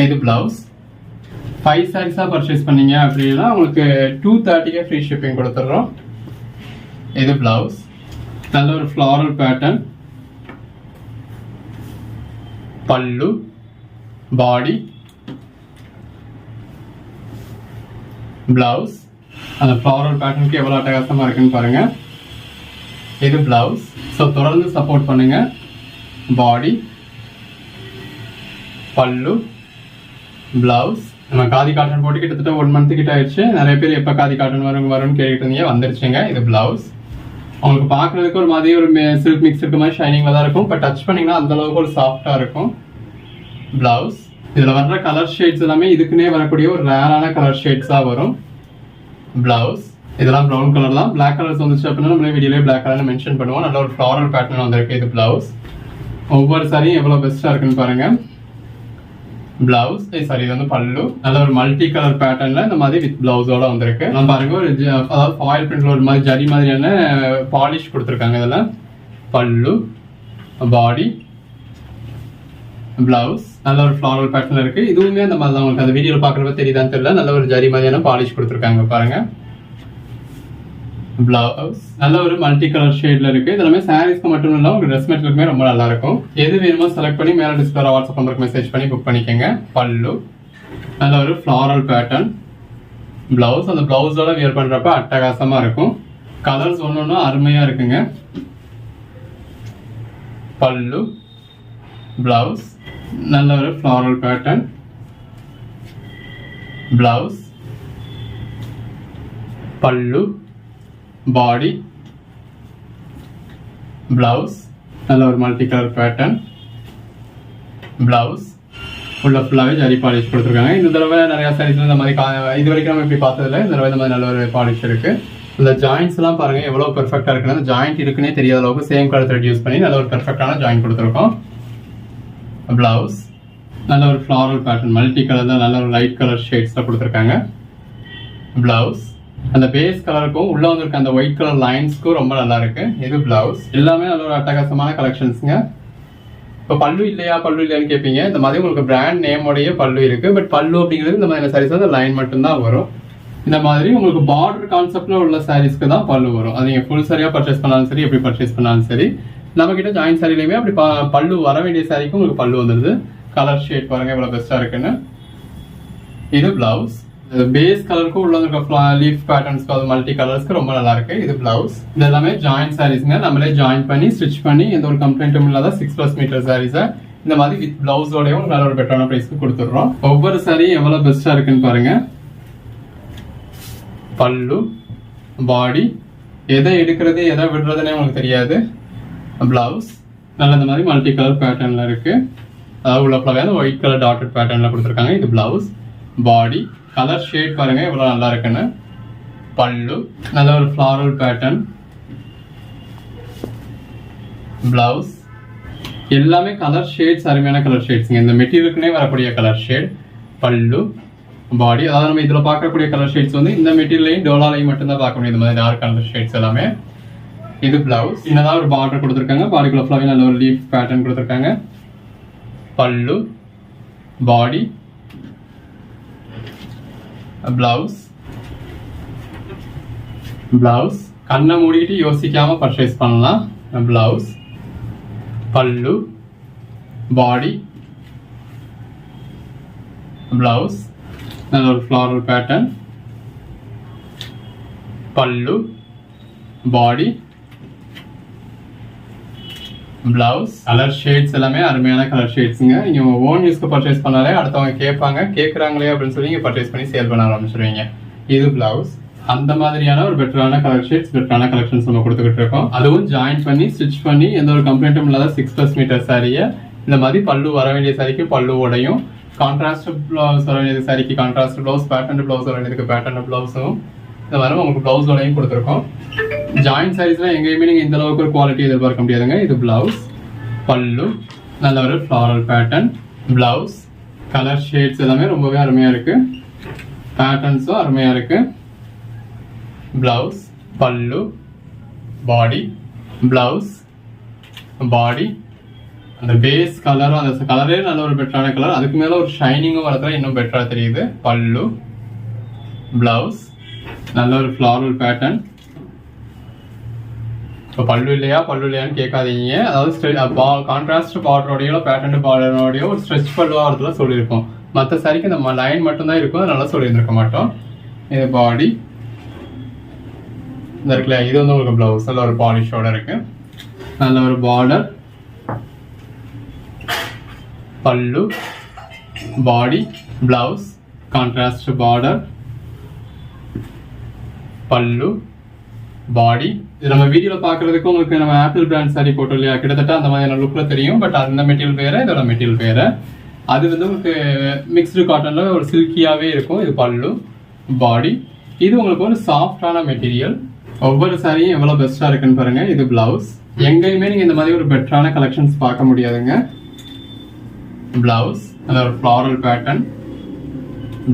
இது பிளவுஸ். 5 சாரீஸா பர்ச்சேஸ் பண்ணீங்க அப்படின்னா உங்களுக்கு 230 ஃப்ரீ ஷிப்பிங் கொடுத்துட்றோம். இது பிளவுஸ். நல்ல ஒரு ஃப்ளாரல் பேட்டர்ன், பல்லு, பாடி, பிளவுஸ். அந்த ஃப்ளாரல் பேட்டர்னுக்கு எவ்வளவு அட்டகாசமா இருக்குன்னு பாருங்க. இது பிளவுஸ். ஸோ தொடர்ந்து சப்போர்ட் பண்ணுங்க. பாடி, பல்லு, பிளவுஸ். நம்ம காதி காட்டன் போட்டு கிட்டத்தட்ட 1 month கிட்ட ஆயிடுச்சு. நிறைய பேர் எப்போ காதி காட்டன் வரும்னு கேட்டுட்டு இருந்தீங்க, வந்துருச்சுங்க. இது பிளவுஸ். உங்களுக்கு பார்க்கறதுக்கு ஒரு மாதிரி ஒரு சில்க் மிக்ஸ் இருக்க மாதிரி ஷைனிங்ல தான் இருக்கும். பட் டச் பண்ணீங்கன்னா அந்த அளவுக்கு ஒரு சாஃப்டா இருக்கும். பிளவுஸ். இதுல வர்ற கலர் ஷேட்ஸ் எல்லாமே இதுக்குன்னே வரக்கூடிய ஒரு ரேரான கலர் ஷேட்ஸா வரும். பிளவுஸ் இதெல்லாம் ப்ரௌன் கலர் தான். பிளாக் கலர்ஸ் வந்துச்சு அப்படின்னா நம்மளே வீடியோலேயே பிளாக் கலர்னு மென்ஷன் பண்ணுவோம். நல்ல ஒரு ஃப்ளாரல் பேட்டர்ன் வந்திருக்கு. இது பிளவுஸ். ஒவ்வொரு சாரியும் எவ்வளவு பெஸ்டா இருக்குன்னு பாருங்க. பிளவுஸ் சாரி இது வந்து பல்லு. நல்ல ஒரு மல்டி கலர் பேட்டர்ன்ல இந்த மாதிரி வித் பிளவுஸோட வந்திருக்கு. நம்ம பாருங்க ஒரு அதாவது ஃபாயில் பிரிண்ட்ல ஒரு மாதிரி ஜரி மாதிரியான பாலிஷ் கொடுத்துருக்காங்க. இதெல்லாம் பல்லு, பாடி, பிளவுஸ். நல்ல ஒரு ஃப்ளாரல் பேட்டர்ன் இருக்கு. இதுவுமே அந்த மாதிரி தான். உங்களுக்கு அந்த வீடியோல பாக்குறப்ப தெரியுதான்னு தெரியல. நல்ல ஒரு ஜரி மாதிரியான பாலிஷ் கொடுத்துருக்காங்க பாருங்க. பிளவுஸ் நல்ல ஒரு மல்டி கலர் ஷேட்ல இருக்கு. இதெல்லாமே சாரீஸ்க்கு மட்டும் இல்ல உங்க ட்ரெஸ் மெட்டீரியலுக்குமே ரொம்ப நல்லா இருக்கும். எது வேணுமோ செலக்ட் பண்ணி மேல டிஸ்பிளே வாட்ஸ்அப் நம்பருக்கு மெசேஜ் பண்ணி புக் பண்ணிக்கோங்க. பல்லு நல்ல ஒரு ஃப்ளாரல் பேட்டர்ன். பிளவுஸ் அந்த பிளவுஸோட வியர் பண்றப்ப அட்டகாசமா இருக்கும். கலர்ஸ் ஒன்னொன்னு அருமையா இருக்குங்க. பல்லு, பிளவுஸ் நல்ல ஒரு ஃப்ளாரல் பேட்டர்ன். பிளவுஸ், பல்லு, பாடி, பிளவுஸ் நல்ல ஒரு மல்டி கலர் பேட்டர்ன். பிளவுஸ் உள்ள ஃபுல்லாவே ஜரி பாலிஷ் கொடுத்துருக்காங்க. இந்த தடவை நிறைய சாரீஸ்ல இந்த மாதிரி இது வரைக்கும் நம்ம இப்படி பார்த்ததுல இந்த தடவை இந்த மாதிரி நல்ல ஒரு பாலிஷ் இருக்கு. இந்த ஜாயிண்ட்ஸ் எல்லாம் பாருங்க எவ்வளவு பெர்ஃபெக்டா இருக்குன்னு. அந்த ஜாயிண்ட் இருக்குன்னே தெரியாத அளவுக்கு சேம் கலர் த்ரெட் யூஸ் பண்ணி நல்ல ஒரு பெர்ஃபெக்டான ஜாயிண்ட் கொடுத்துருக்கோம். பிளவுஸ் நல்ல ஒரு ஃப்ளாரல் பேட்டர்ன் மல்டி கலர் தான். நல்ல ஒரு லைட் கலர் ஷேட்ஸ்ல கொடுத்துருக்காங்க. பிளவுஸ் அந்த பேஸ் கலருக்கும் உள்ள வந்திருக்க அந்த ஒயிட் கலர் லைன்ஸ்க்கும் ரொம்ப நல்லா இருக்கு. இது பிளவுஸ். எல்லாமே நல்ல ஒரு அட்டகாசமான கலெக்ஷன்ஸ்ங்க. இப்போ பல்லு இல்லையான்னு கேட்பீங்க. இந்த மாதிரி உங்களுக்கு பிராண்ட் நேமோடைய பல்லு இருக்கு. பட் பல்லு அப்படிங்கிறது இந்த மாதிரி சாரீஸ் வந்து லைன் மட்டும் தான் வரும். இந்த மாதிரி உங்களுக்கு பார்டர் கான்செப்ட்ல உள்ள சாரீஸ்க்கு தான் பல்லு வரும். அது நீங்க ஃபுல் சாரியா பர்ச்சேஸ் பண்ணாலும் சரி, எப்படி பர்ச்சேஸ் பண்ணாலும் சரி. நம்ம கிட்ட ஜாயின் சாரிலையுமே அப்படி பல்லு வர வேண்டிய சாரிக்கும் உங்களுக்கு பல்லு வந்துருது. கலர் ஷேட் பாருங்க எவ்வளவு பெஸ்டா இருக்குன்னு. இது பிளவுஸ். பேஸ் கலருக்கும் உள்ள இருக்க லீஃப் பேட்டர்ன்ஸ்க்கு அது மல்டி கலர்ஸ்க்கு ரொம்ப நல்லா இருக்கு. இது பிளவுஸ். இது எல்லாமே ஜாயின் சாரீஸ்ங்க. நம்மளே ஜாயின் பண்ணி ஸ்டிச் பண்ணி எந்த ஒரு கம்ப்ளைண்ட்டும் இல்லாத 6+ மீட்டர் சாரீஸை இந்த மாதிரி வித் பிளவுஸோடயும் நல்ல ஒரு பெட்டரான பிரைஸ்க்கு கொடுத்துடுறோம். ஒவ்வொரு சாரியும் எவ்வளவு பெஸ்டா இருக்குன்னு பாருங்க. பல்லு, பாடி, எதை எடுக்கிறது எதை விடுறதுன்னே உங்களுக்கு தெரியாது. பிளவுஸ் நல்ல இந்த மாதிரி மல்டி கலர் பேட்டர்ன்ல இருக்கு. அதாவது உள்ள ஃபுல்லாவே ஒயிட் கலர் டாட்டட் பேட்டர்ன்ல கொடுத்துருக்காங்க. இது பிளவுஸ். பாடி கலர் ஷேட் பாருங்க எவ்வளவு நல்லா இருக்குன்னு. பல்லு நல்ல ஒரு ஃப்ளாரல் பேட்டர்ன். பிளவுஸ் எல்லாமே கலர் ஷேட்ஸ் அருமையான கலர் ஷேட்ஸ்ங்க. இந்த மெட்டீரியலுக்குனே வரக்கூடிய கலர் ஷேட். பல்லு, பாடி அதாவது நம்ம இதுல பார்க்கக்கூடிய கலர் ஷேட்ஸ் வந்து இந்த மெட்டீரியலையும் டோலாலையும் மட்டும்தான் பார்க்க முடியும். இந்த மாதிரி டார்க் கலர் ஷேட்ஸ் எல்லாமே. இது பிளவுஸ். என்னதான் ஒரு பார்டர் கொடுத்துருக்காங்க. பாடிக்குள்ள ஃபுல்லாவே நல்ல ஒரு லீஃப் பேட்டர்ன் கொடுத்துருக்காங்க. பல்லு, பாடி, பிளவுஸ். பிளவுஸ் கண்ணை மூடிட்டு யோசிக்காம பர்ச்சேஸ் பண்ணலாம். பிளவுஸ், பல்லு, பாடி, பிளவுஸ் நல்ல ஒரு ஃப்ளாரல் பேட்டர்ன். பல்லு, பாடி, பிளவுஸ். கலர் ஷேட்ஸ் எல்லாமே அருமையான கலர் ஷேட்ஸுங்க. நீங்க ஓன் யூஸ்க்கு பர்ச்சேஸ் பண்ணாலே அடுத்தவங்க கேட்கறாங்களே அப்படின்னு சொல்லி நீங்க பர்ச்சேஸ் பண்ணி சேல் பண்ண ஆரம்பிச்சிருவீங்க. இது பிளவுஸ். அந்த மாதிரியான ஒரு பெட்டரான கலர் ஷேட்ஸ், பெட்டரான கலெக்ஷன்ஸ் நம்ம கொடுத்துக்கிட்டு இருக்கோம். அதுவும் ஜாயின் பண்ணி ஸ்டிச் பண்ணி எந்த ஒரு கம்ப்ளைண்ட்டும் இல்லாத 6+ மீட்டர் சாரியை இந்த மாதிரி பல்லு வர வேண்டிய சாரிக்கு பல்லுவோடையும், கான்ட்ராஸ்ட் பிளவுஸ் வர வேண்டிய சாரிக்கு கான்ட்ராஸ்ட் பிளவுஸ், பேட்டர்ன் பிளவுஸ் வர வேண்டியதுக்கு பேட்டர்ன் பிளவுஸும் இந்த மாதிரி உங்களுக்கு பிளவுஸோடையும் கொடுத்துருக்கோம். ஜாயின் சாரீஸ்ல எங்கேயுமே நீங்க இந்த அளவுக்கு ஒரு குவாலிட்டி எதிர்பார்க்க முடியாதுங்க. இது பிளவுஸ். பல்லு நல்ல ஒரு floral pattern. Blouse colour shades எல்லாமே ரொம்பவே அருமையா இருக்கு. பேட்டர்ன்ஸும் அருமையா இருக்கு. பிளவுஸ், பல்லு, பாடி, பிளவுஸ், பாடி. அந்த பேஸ் கலரும் அந்த கலரே நல்ல ஒரு பெட்டரான கலர். அதுக்கு மேல ஒரு ஷைனிங்கும் வரதுல இன்னும் பெட்டரா தெரியுது. பல்லு, பிளவுஸ் நல்ல ஒரு ஃப்ளாரல் பேட்டர்ன். இப்போ பல்லு இல்லையான்னு கேட்காதீங்க. அதாவது கான்ட்ராஸ்ட் பார்டரோடையோ பேட்டர்ன் பார்டரோடையோ ஒரு ஸ்ட்ரெச் பல்லுவா வரதுல சொல்லியிருக்கோம். மற்ற சாரிக்கு நம்ம லைன் மட்டும்தான் இருக்கும், அதனால சொல்லியிருந்திருக்க மாட்டோம். இது பாடி இந்த இருக்குல்ல, இது வந்து உங்களுக்கு பிளவுஸ் நல்ல ஒரு பாலிஷோட இருக்கு. நல்ல ஒரு border. Pallu, body, blouse, contrast border, pallu, பாடி. இது நம்ம வீடியோல பாக்குறதுக்கு உங்களுக்கு நம்ம ஆப்பிள் பிராண்ட் சாரி போட்டோம் இல்லையா, கிட்டத்தட்ட அந்த மாதிரியான லுக்ல தெரியும். பட் அந்த மெட்டீரியல் வேற, இதோட மெட்டீரியல் வேற. அது வந்து உங்களுக்கு மிக்ஸ்டு காட்டனில் ஒரு சில்கியாகவே இருக்கும். இது பல்லு, பாடி. இது உங்களுக்கு ஒரு சாஃப்டான மெட்டீரியல். ஒவ்வொரு சாரியும் எவ்வளோ பெஸ்ட்டாக இருக்குன்னு பாருங்கள். இது பிளவுஸ். எங்கேயுமே நீங்கள் இந்த மாதிரி ஒரு பெட்டரான கலெக்ஷன்ஸ் பார்க்க முடியாதுங்க. பிளவுஸ் அந்த ஒரு ஃப்ளாரல் பேட்டர்ன்.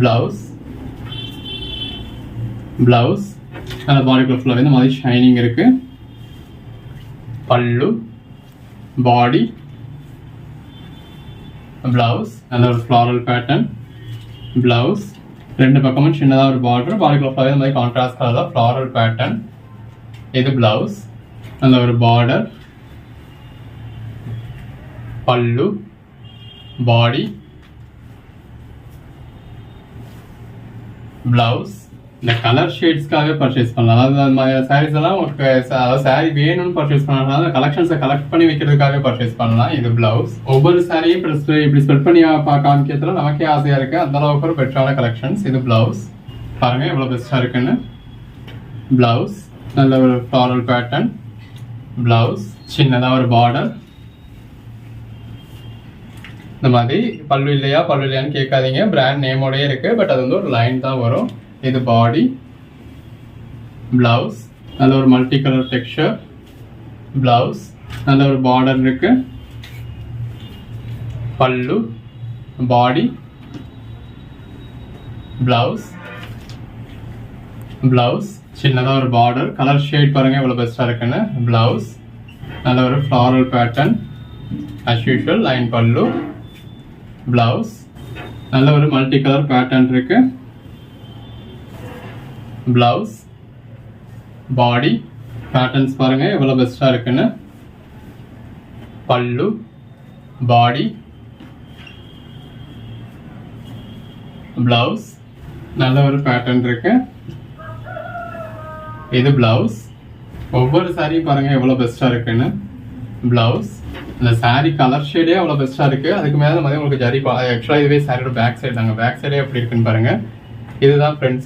பிளவுஸ் அந்த பாடிக்குள்ள ஃபுல்லாகவே இந்த மாதிரி ஷைனிங் இருக்கு. பல்லு, பாடி, பிளவுஸ் அந்த ஒரு ஃப்ளாரல் பேட்டர்ன். பிளவுஸ் ரெண்டு பக்கமும் சின்னதாக ஒரு பார்டர், பாடிக்குள்ள ஃபுல்லாகவே இந்த மாதிரி கான்ட்ராஸ்ட் கலரில் ஃப்ளாரல் பேட்டர்ன். இது பிளவுஸ் அந்த ஒரு பார்டர், பல்லு, பாடி, பிளவுஸ். இந்த கலர் ஷேட்ஸ்க்காகவே பர்ச்சேஸ் பண்ணலாம். அதாவது சாரீஸ் எல்லாம் உங்களுக்கு அதாவது சாரீ வேணும்னு பர்ச்சேஸ் பண்ணலாம், அந்த கலெக்ஷன்ஸை கலெக்ட் பண்ணி வைக்கிறதுக்காக பர்ச்சேஸ் பண்ணலாம். இது பிளவுஸ். ஒவ்வொரு சாரியும் இப்படி ஸ்ப்ரெட் பண்ணி காமிக்கிறதுல நமக்கே ஆசையா இருக்கு. அந்த அளவுக்கு ஒரு பெட்டரான கலெக்ஷன்ஸ். இது பிளவுஸ். பாருங்க எவ்வளவு பெஸ்டா இருக்குன்னு. பிளவுஸ் நல்ல ஒரு ஃப்ளாரல் பேட்டர்ன். பிளவுஸ் சின்னதாக ஒரு பார்டர். இந்த மாதிரி பல்லு இல்லையான்னு கேட்காதீங்க. பிராண்ட் நேமோடயே இருக்கு, பட் அது வந்து ஒரு லைன் தான் வரும். இது பாடி, பிளவுஸ் நல்ல ஒரு மல்டி கலர் டெக்ஸ்சர். பிளவுஸ் நல்ல ஒரு பார்டர் இருக்கு. பல்லு, பாடி, பிளவுஸ் சின்னதாக ஒரு பார்டர். கலர் ஷேட் பாருங்க எவ்வளவு பெஸ்டா இருக்குன்னு. பிளவுஸ் நல்ல ஒரு floral pattern as usual. Line பல்லு. பிளவுஸ் நல்ல ஒரு மல்டி கலர் பேட்டர்ன் இருக்கு. பிளவுஸ், பாடி பேட்டர்ன்ஸ் பாருங்க எவ்வளவு பெஸ்டா இருக்குன்னு. பல்லு, பாடி, பிளவுஸ் நல்ல ஒரு பேட்டர்ன் இருக்கு. இது பிளவுஸ். ஒவ்வொரு சாரியும் பாருங்க எவ்வளவு பெஸ்டா இருக்குன்னு. பிளவுஸ் இந்த சாரி கலர் ஷேடே அவ்வளோ பெஸ்ட்டாக இருக்குது. அதுக்கு மேலே மாதிரி உங்களுக்கு ஜரி ஆக்சுவலாக இதுவே சாரியோட பேக் சைடு தாங்க. பேக் சைடே எப்படி இருக்குன்னு பாருங்கள். இதுதான் ஃப்ரண்ட்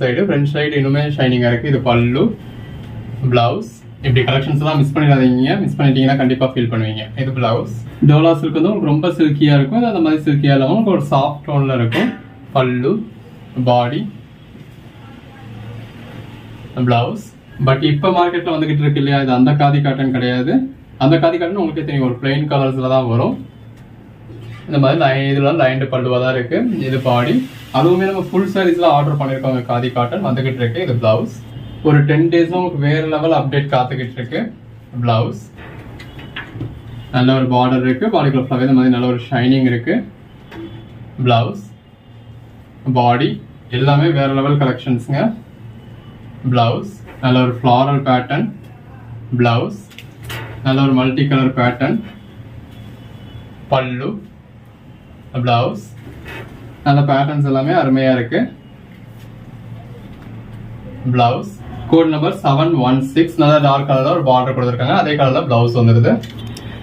சைடு இன்னுமே ஷைனிங்காக இருக்குது. இது பல்லு, பிளவுஸ். இப்படி கலெக்ஷன்ஸ் எல்லாம் மிஸ் பண்ணிடாதீங்க. மிஸ் பண்ணிட்டீங்கன்னா கண்டிப்பாக ஃபீல் பண்ணுவீங்க. இது பிளவுஸ். டோலா சில்க் வந்து உங்களுக்கு ரொம்ப சில்கியாக இருக்கும். இது அந்த மாதிரி சில்கியாக இல்லாமல் உங்களுக்கு ஒரு சாஃப்ட் டோனில் இருக்கும். பல்லு, பாடி, பிளவுஸ். பட் இப்போ மார்க்கெட்டில் வந்துகிட்டு இருக்கு இல்லையா, இது அந்த காதி காட்டன் கிடையாது. அந்த காதி காட்டன் உங்களுக்கே தெரியும், ஒரு பிளெயின் கலர்ஸில் தான் வரும். இந்த மாதிரி இதெல்லாம் லைன்டு பல்லுவாக தான் இருக்கு. இது பாடி. அதுவுமே நம்ம ஃபுல் சாரீஸ்ல ஆர்டர் பண்ணியிருக்கோங்க. காதி காட்டன் வந்துகிட்டு இருக்கு. இது பிளவுஸ். ஒரு 10 days உங்களுக்கு வேற லெவல் அப்டேட் காத்துக்கிட்டு இருக்கு. பிளவுஸ் நல்ல ஒரு பார்டர் இருக்கு. பாடிக்குள்ள ஃபுல்லாவே இந்த மாதிரி நல்ல ஒரு ஷைனிங் இருக்கு. பிளவுஸ், பாடி எல்லாமே வேற லெவல் கலெக்ஷன்ஸுங்க. பிளவுஸ் நல்ல ஒரு ஃப்ளாரல் பேட்டர்ன். பிளவுஸ் நல்ல ஒரு மல்டி கலர் பேட்டர்ன். பல்லு, பிளவுஸ் நல்ல பேட்டர்ன்ஸ் எல்லாமே அருமையா இருக்கு. Blouse code number 716. நல்ல டார்க் கலர்ல ஒரு பார்டர் கொடுத்துருக்காங்க. அதே கலர்ல பிளவுஸ் வந்துருது.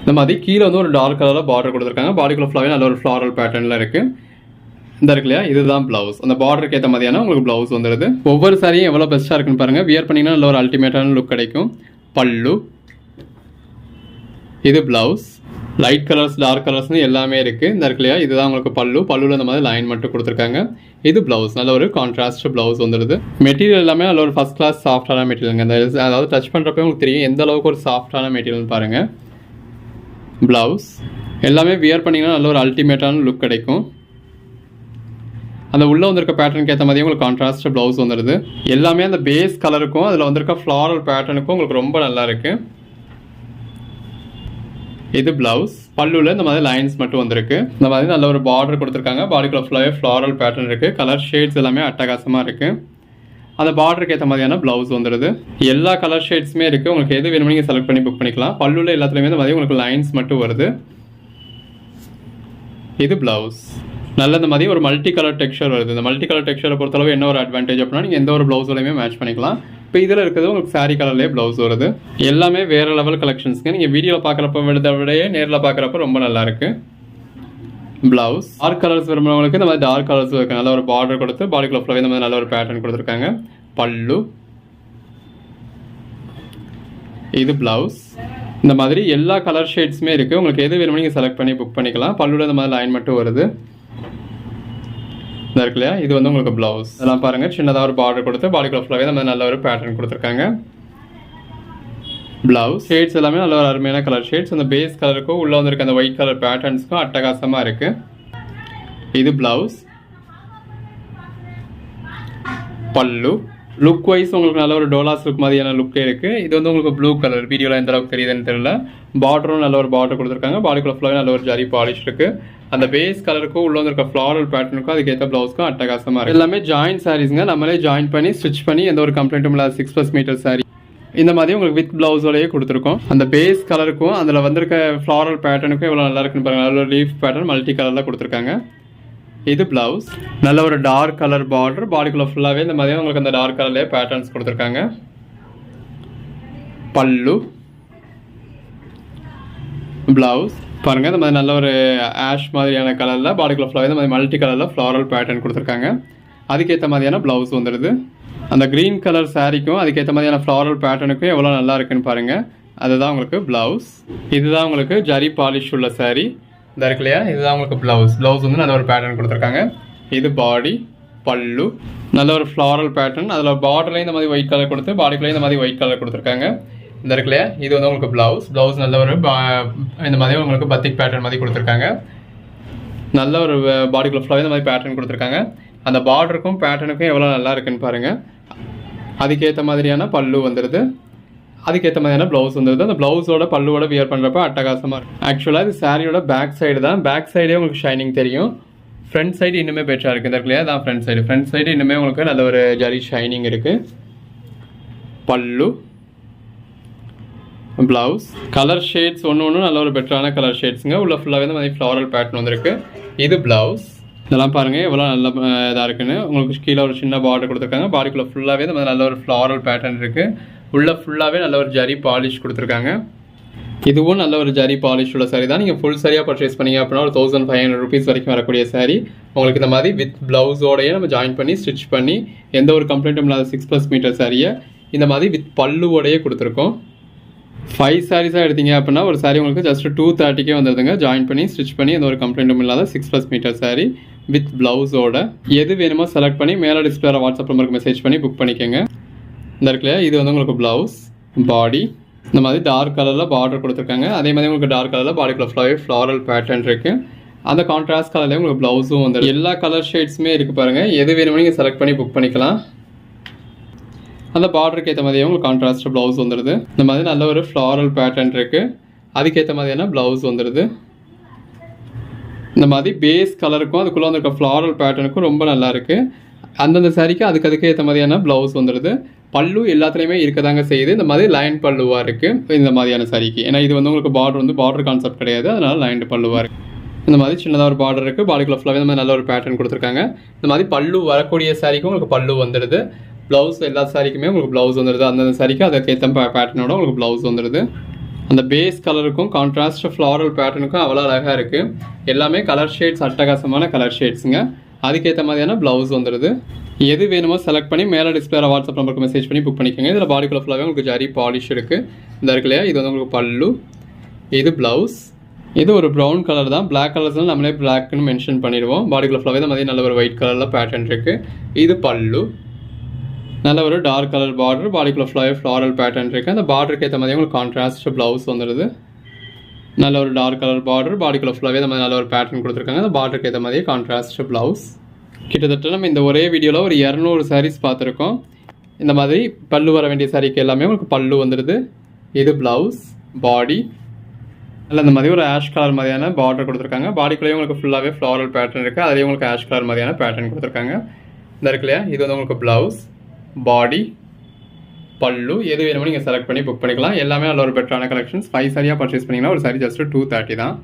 இந்த மாதிரி கீழே வந்து ஒரு டார்க் கலர்ல பார்டர் கொடுத்துருக்காங்க. பாடிக்குள்ள ஃபுல்லாவே நல்ல ஒரு ஃப்ளாரல் பேட்டர்ன்ல இருக்கு. இந்த இருக்கு இல்லையா, இதுதான் பிளவுஸ். அந்த பார்டருக்கு ஏற்ற மாதிரியான உங்களுக்கு பிளவுஸ் வந்துடுது. ஒவ்வொரு சாரியும் எவ்வளோ பெஸ்ட்டாக இருக்குன்னு பாருங்க. வியர் பண்ணிங்கன்னா நல்ல ஒரு அல்டிமேட்டான லுக் கிடைக்கும். பல்லு, இது பிளவுஸ். லைட் கலர்ஸ், டார்க் கலர்ஸ்னு எல்லாமே இருக்கு. இந்த இருக்கு இல்லையா, இதுதான் உங்களுக்கு பல்லு. பல்லுல இந்த மாதிரி லைன் மட்டும் கொடுத்துருக்காங்க. இது பிளவுஸ். நல்ல ஒரு கான்ட்ராஸ்ட் பிளவுஸ் வந்துடுது. மெட்டீரியல் எல்லாமே நல்ல ஒரு ஃபர்ஸ்ட் கிளாஸ் சாஃப்டான மெட்டீரியலுங்க. அதாவது டச் பண்ணுறப்ப உங்களுக்கு தெரியும் எந்த அளவுக்கு ஒரு சாஃப்டான மெட்டீரியல் பாருங்க. பிளவுஸ் எல்லாமே வியர் பண்ணிங்கன்னா நல்ல ஒரு அல்டிமேட்டான லுக் கிடைக்கும். அந்த உள்ள வந்திருக்க பேட்டர்னுக்கு ஏற்ற மாதிரி உங்களுக்கு கான்ட்ராஸ்ட் பிளவுஸ் வந்துடுது. எல்லாமே அந்த பேஸ் கலருக்கும் அதில் வந்திருக்க ஃப்ளாரல் பேட்டர்னுக்கும் உங்களுக்கு ரொம்ப நல்லா இருக்கு. இது பிளவுஸ். பல்லுல இந்த மாதிரி லைன்ஸ் மட்டும் வந்திருக்கு. இந்த மாதிரி நல்ல ஒரு பார்டர் கொடுத்துருக்காங்க. பாடிக்குள்ள ஃபுல்லாவே ஃப்ளாரல் பேட்டர்ன் இருக்கு. கலர் ஷேட்ஸ் எல்லாமே அட்டகாசமா இருக்கு. அந்த பார்டருக்கு ஏற்ற மாதிரியான பிளவுஸ் வந்துடுது. எல்லா கலர் ஷேட்ஸுமே இருக்கு. உங்களுக்கு எது வேணுமோ நீங்க செலக்ட் பண்ணி புக் பண்ணிக்கலாம். பல்லுல எல்லாத்துலயுமே இந்த மாதிரி உங்களுக்கு லைன்ஸ் மட்டும் வருது. இது பிளவுஸ். நல்ல இந்த மாதிரி ஒரு மல்டி கலர் டெக்ஸ்சர் வருது. இந்த மல்டி கலர் டெக்ஸ்சரை பொறுத்தளவு என்ன ஒரு அட்வான்டேஜ் அப்படின்னா நீங்கள் எந்த ஒரு பிளவுஸோடையுமே மேட்ச் பண்ணிக்கலாம். இப்போ இதில் இருக்கிறது உங்களுக்கு சாரி கலர்லேயே பிளவுஸ் வருது. எல்லாமே வேற லெவல் கலெக்ஷன்ஸ்ங்க. நீங்கள் வீடியோவில் பார்க்குறப்ப விடையே நேரில் பார்க்குறப்ப ரொம்ப நல்லா இருக்கு. பிளவுஸ் டார்க் கலர்ஸ் விரும்புறவங்களுக்கு இந்த மாதிரி டார்க் கலர்ஸ் இருக்கு. நல்ல ஒரு பார்டர் கொடுத்து பாடிக்குள்ள ஃபுல்லாவே இந்த மாதிரி நல்ல ஒரு பேட்டர்ன் கொடுத்துருக்காங்க. பல்லு, இது பிளவுஸ். இந்த மாதிரி எல்லா கலர் ஷேட்ஸுமே இருக்குது. உங்களுக்கு எது வேணுமோ நீங்கள் செலக்ட் பண்ணி புக் பண்ணிக்கலாம். பல்லுல இந்த மாதிரி லைன் மட்டும் வருது. இந்த இருக்கு இல்லையா, இது வந்து உங்களுக்கு ப்ளவுஸ். இதெல்லாம் பாருங்கள், சின்னதாக ஒரு பார்டர் கொடுத்து பாடிக்குள்ள ஃபுல்லாகவே நம்ம நல்ல ஒரு பேட்டர்ன் கொடுத்துருக்காங்க. ப்ளவுஸ் ஷேட்ஸ் எல்லாமே நல்ல ஒரு அருமையான கலர் ஷேட்ஸ். அந்த பேஸ் கலருக்கும் உள்ளே வந்திருக்க அந்த ஒயிட் கலர் பேட்டர்ன்ஸ்க்கும் அட்டகாசமாக இருக்குது. இது ப்ளவுஸ். பல்லு லுக் வைஸ் உங்களுக்கு நல்ல ஒரு டோலாஸ் லுக் மாதிரியான லுக்கே இருக்குது. இது வந்து உங்களுக்கு ப்ளூ கலர், வீடியோவில் எந்த அளவுக்கு தெரியுதுன்னு தெரியல. பார்டரும் நல்ல ஒரு பார்டர் கொடுத்துருக்காங்க. பாடிக்குள்ள ஃபுல்லாகவே நல்ல ஒரு ஜரி பாலிஷ் இருக்குது. அந்த பேஸ் கலருக்கும் உள்ள வந்திருக்க ஃப்ளாரல் பேட்டர்னுக்கும் அதுக்கேற்ற ப்ளவுஸ்க்கும் அட்டகாசமாக இருக்குது. எல்லாமே ஜாயின்ட் சாரீஸுங்க. நம்மளே ஜாயின் பண்ணி ஸ்டிச் பண்ணி எந்த ஒரு கம்ப்ளைண்ட்டும் இல்லாத 6+ மீட்டர் சாரீ இந்த மாதிரி உங்களுக்கு வித் ப்ளவுஸோடையே கொடுத்துருக்கோம். அந்த பேஸ் கலருக்கும் அதில் வந்திருக்க ஃப்ளாரல் பேட்டர்னுக்கும் எவ்வளோ நல்லா இருக்குன்னு பாருங்கள். நல்ல ஒரு லீஃப் பேட்டர்ன் மல்டி கலரில் கொடுத்துருக்காங்க. இது ப்ளவுஸ். நல்ல ஒரு டார்க் கலர் பார்டர். பாடிக்குள்ள ஃபுல்லாகவே இந்த மாதிரி உங்களுக்கு அந்த டார்க் கலர்லேயே பேட்டர்ன்ஸ் கொடுத்துருக்காங்க. பல்லு. ப்ளவுஸ் பாருங்கள், இந்த மாதிரி நல்ல ஒரு ஆஷ் மாதிரியான கலரில் பாடிக்குள்ள ஃபுல்லாகவே இந்த மாதிரி மல்டி கலரில் ஃப்ளாரல் பேட்டர்ன் கொடுத்துருக்காங்க. அதுக்கேற்ற மாதிரியான ப்ளவுஸ் வந்துடுது. அந்த க்ரீன் கலர் சாரீக்கும் அதுக்கேற்ற மாதிரியான ஃப்ளாரல் பேட்டர்னுக்கும் எவ்வளோ நல்லா இருக்குன்னு பாருங்கள். அதுதான் உங்களுக்கு ப்ளவுஸ். இதுதான் உங்களுக்கு ஜரி பாலிஷ் உள்ள சாரீ. இந்த இருக்கு இல்லையா, இதுதான் உங்களுக்கு ப்ளவுஸ். ப்ளவுஸ் வந்து நல்ல ஒரு பேட்டர்ன் கொடுத்துருக்காங்க. இது பாடி. பல்லு நல்ல ஒரு ஃப்ளாரல் பேட்டர்ன். அதில் பார்டர்லேயும் இந்த மாதிரி ஒயிட் கலர் கொடுத்து பாடிக்குள்ளேயும் இந்த மாதிரி ஒயிட் கலர் கொடுத்துருக்காங்க. இந்த இருக்கு இல்லையா, இது வந்து உங்களுக்கு ப்ளவுஸ். ப்ளவுஸ் நல்ல ஒரு இந்த மாதிரி உங்களுக்கு பத்திக் பேட்டர்ன் மாதிரி கொடுத்துருக்காங்க. நல்ல ஒரு பாடிக்குள்ள ஃபுல்லாகவே இந்த மாதிரி பேட்டர்ன் கொடுத்துருக்காங்க. அந்த பார்டருக்கும் பேட்டர்னுக்கும் எவ்வளோ நல்லா இருக்குன்னு பாருங்கள். அதுக்கேற்ற மாதிரியான பல்லு வந்துடுது. அதுக்கேற்ற மாதிரியான ப்ளவுஸ் வந்துடுது. அந்த ப்ளவுஸோட பல்லுவோட வியர் பண்ணுறப்ப அட்டகாசமாக இருக்கும். ஆக்சுவலாக இது சாரியோட பேக் சைடு தான். பேக் சைடே உங்களுக்கு ஷைனிங் தெரியும். ஃப்ரண்ட் சைடு இன்னுமே பெட்டராக இருக்குது. இந்த இல்லையா, தான் ஃப்ரண்ட் சைடு. ஃப்ரண்ட் சைடு இன்னுமே உங்களுக்கு நல்ல ஒரு ஜரி ஷைனிங் இருக்குது. பல்லு. ப்ளவுஸ். கலர் ஷேட்ஸ் ஒன்று நல்ல ஒரு பெட்டரான கலர் ஷேட்ஸுங்க. உள்ள ஃபுல்லாகவே இந்த மாதிரி ஃப்ளாரல் பேட்டர்ன் வந்துருக்கு. இது ப்ளவுஸ். இதெல்லாம் பாருங்கள் எவ்வளோ நல்ல இதாக இருக்குன்னு. உங்களுக்கு கீழே ஒரு சின்ன பார்டர் கொடுத்துருக்காங்க. பாடிக்குள்ளே ஃபுல்லாகவே இந்த மாதிரி நல்ல ஒரு ஃப்ளாரல் பேட்டர்ன் இருக்குது. உள்ளே ஃபுல்லாகவே நல்ல ஒரு ஜரி பாலிஷ் கொடுத்துருக்காங்க. இதுவும் நல்ல ஒரு ஜரி பாலிஷ் உள்ள சாரீ தான். நீங்கள் ஃபுல் சாரியாக பர்ச்சேஸ் பண்ணீங்க அப்படின்னா ஒரு 1500 rupees வரைக்கும் வரக்கூடிய சாரீ. உங்களுக்கு இந்த மாதிரி வித் ப்ளவுஸோடையே நம்ம ஜாயின் பண்ணி ஸ்டிச் பண்ணி எந்த ஒரு கம்ப்ளைண்ட்டும் இல்லாத 6+ மீட்டர் சாரியை இந்த மாதிரி வித் பல்லுவோடையே கொடுத்துருக்கோம். 5 சாரீஸாக எடுத்தீங்க அப்படின்னா ஒரு சாரீ உங்களுக்கு ஜஸ்ட் 230 வந்துடுதுங்க. ஜாயின் பண்ணி ஸ்டிச் பண்ணி எந்த ஒரு கம்ப்ளைண்ட்டும் இல்லாத 6+ மீட்டர் சாரீ வித் ப்ளவுஸோட. எது வேணுமோ செலக்ட் பண்ணி மேலே டிஸ்பிளேல வாட்ஸ்அப் நம்பருக்கு மெசேஜ் பண்ணி புக் பண்ணிக்கோங்க. இந்த இருக்குல்லையா, இது வந்து உங்களுக்கு ப்ளவுஸ். பாடி இந்த மாதிரி டார்க் கலரில் பார்டர் கொடுத்துருக்காங்க. அதே மாதிரி உங்களுக்கு டார்க் கலரில் பாடிக்குள்ள ஃபுல்லாகவே ஃப்ளாரல் பேட்டர்ன் இருக்குது. அந்த கான்ட்ராஸ்ட் கலர்லேயே உங்களுக்கு ப்ளவுஸும் வந்து எல்லா கலர் ஷேட்ஸுமே இருக்குது பாருங்கள். எது வேணுமோ நீங்கள் செலக்ட் பண்ணி புக் பண்ணிக்கலாம். அந்த பார்டருக்கு ஏற்ற மாதிரியே உங்களுக்கு கான்ட்ராஸ்ட் ப்ளவுஸ் வந்துடுது. இந்த மாதிரி நல்ல ஒரு ஃப்ளாரல் பேட்டர்ன் இருக்குது. அதுக்கேற்ற மாதிரியான ப்ளவுஸ் வந்துடுது. இந்த மாதிரி பேஸ் கலருக்கும் அதுக்குள்ளே வந்துருக்க ஃப்ளாரல் பேட்டர்னுக்கும் ரொம்ப நல்லா இருக்குது. அந்தந்த சாரிக்கு அதுக்கு ஏற்ற மாதிரியான ப்ளவுஸ் வந்துடுது. பல்லு எல்லாத்துலேயுமே இருக்கதாங்க செய்யுது. இந்த மாதிரி லைன் பல்லுவாக இருக்குது இந்த மாதிரியான சாரிக்கு. ஏன்னா இது வந்து உங்களுக்கு பார்டர் கான்செப்ட் கிடையாது. அதனால் லைன் பல்லுவாக இருக்குது. இந்த மாதிரி சின்னதாக ஒரு பார்டர் இருக்குது. பாடிக்குள்ள ஃபுல்லாகவே இந்த மாதிரி நல்ல ஒரு பேட்டர்ன் கொடுத்துருக்காங்க. இந்த மாதிரி பல்லு வரக்கூடிய சாரிக்கும் உங்களுக்கு பல்லு வந்துடுது. ப்ளவுஸ் எல்லா சாரிக்குமே உங்களுக்கு ப்ளவுஸ் வந்துடுது. அந்தந்த சாரிக்கு அதுக்கேற்ற பேட்டர்னோட உங்களுக்கு ப்ளவுஸ் வந்துடுது. அந்த பேஸ் கலருக்கும் கான்ட்ராஸ்ட் ஃப்ளாரல் பேட்டர்னுக்கும் அவ்வளோ அழகாக இருக்குது. எல்லாமே கலர் ஷேட்ஸ் அட்டகாசமான கலர் ஷேட்ஸுங்க. அதுக்கேற்ற மாதிரியான ப்ளவுஸ் வந்துடுது. எது வேணுமோ செலக்ட் பண்ணி மேலே டிஸ்பிளேல வாட்ஸ்அப் நம்பருக்கு மெசேஜ் பண்ணி புக் பண்ணிக்கோங்க. இதில் பாடிக்குள்ள ஃபுல்லாகவே உங்களுக்கு ஜரி பாலிஷ் இருக்குது. இந்த இருக்கு இல்லையா, இது வந்து உங்களுக்கு பல்லு. இது ப்ளவுஸ். இது ஒரு ப்ரௌன் கலர் தான். பிளாக் கலர்ஸ்லாம் நம்மளே பிளாக்னு மென்ஷன் பண்ணிடுவோம். பாடிக்குள்ள ஃபுல்லாகவே இந்த மாதிரி நல்ல ஒரு ஒயிட் கலரில் பேட்டர்ன் இருக்குது. இது பல்லு. நல்ல ஒரு டார்க் கலர் பார்டர். பாடிக்குள்ள ஃபுல்லாகவே ஃப்ளாரல் பேட்டர்ன் இருக்குது. அந்த பார்டருக்கு ஏற்ற மாதிரி உங்களுக்கு கான்ட்ராஸ்ட் ப்ளவுஸ் வந்துடுது. நல்ல ஒரு டார்க் கலர் பார்டர். பாடிக்குள்ள ஃபுல்லாகவே இந்த மாதிரி நல்ல ஒரு பேட்டர்ன் கொடுத்துருக்காங்க. அந்த பார்டருக்கு ஏற்ற மாதிரி கான்ட்ராஸ்ட் ப்ளவுஸ். கிட்டத்தட்ட நம்ம இந்த ஒரே வீடியோவில் ஒரு 200 சாரீஸ் பார்த்துருக்கோம். இந்த மாதிரி பல்லு வர வேண்டிய சாரிக்கு எல்லாமே உங்களுக்கு பல்லு வந்துடுது. இது ப்ளவுஸ். பாடி இல்லை இந்த மாதிரி ஒரு ஆஷ் கலர் மாதிரியான பார்டர் கொடுத்துருக்காங்க. பாடிக்குள்ளேயே உங்களுக்கு ஃபுல்லாகவே ஃப்ளாரல் பேட்டர்ன் இருக்குது. அதுலேயும் உங்களுக்கு ஆஷ் கலர் மாதிரியான பேட்டர்ன் கொடுத்துருக்காங்க. இந்த இருக்கு இல்லையா, இது வந்து உங்களுக்கு ப்ளவுஸ். பாடி. பல்லு. எது வேணுமோ நீங்கள் செலக்ட் பண்ணி புக் பண்ணிக்கலாம். எல்லாமே நல்ல ஒரு பெட்டரான கலெக்ஷன்ஸ். 5 சாரியாக பர்ச்சேஸ் பண்ணிங்கன்னா ஒரு சாரி ஜஸ்ட் 230 தான்.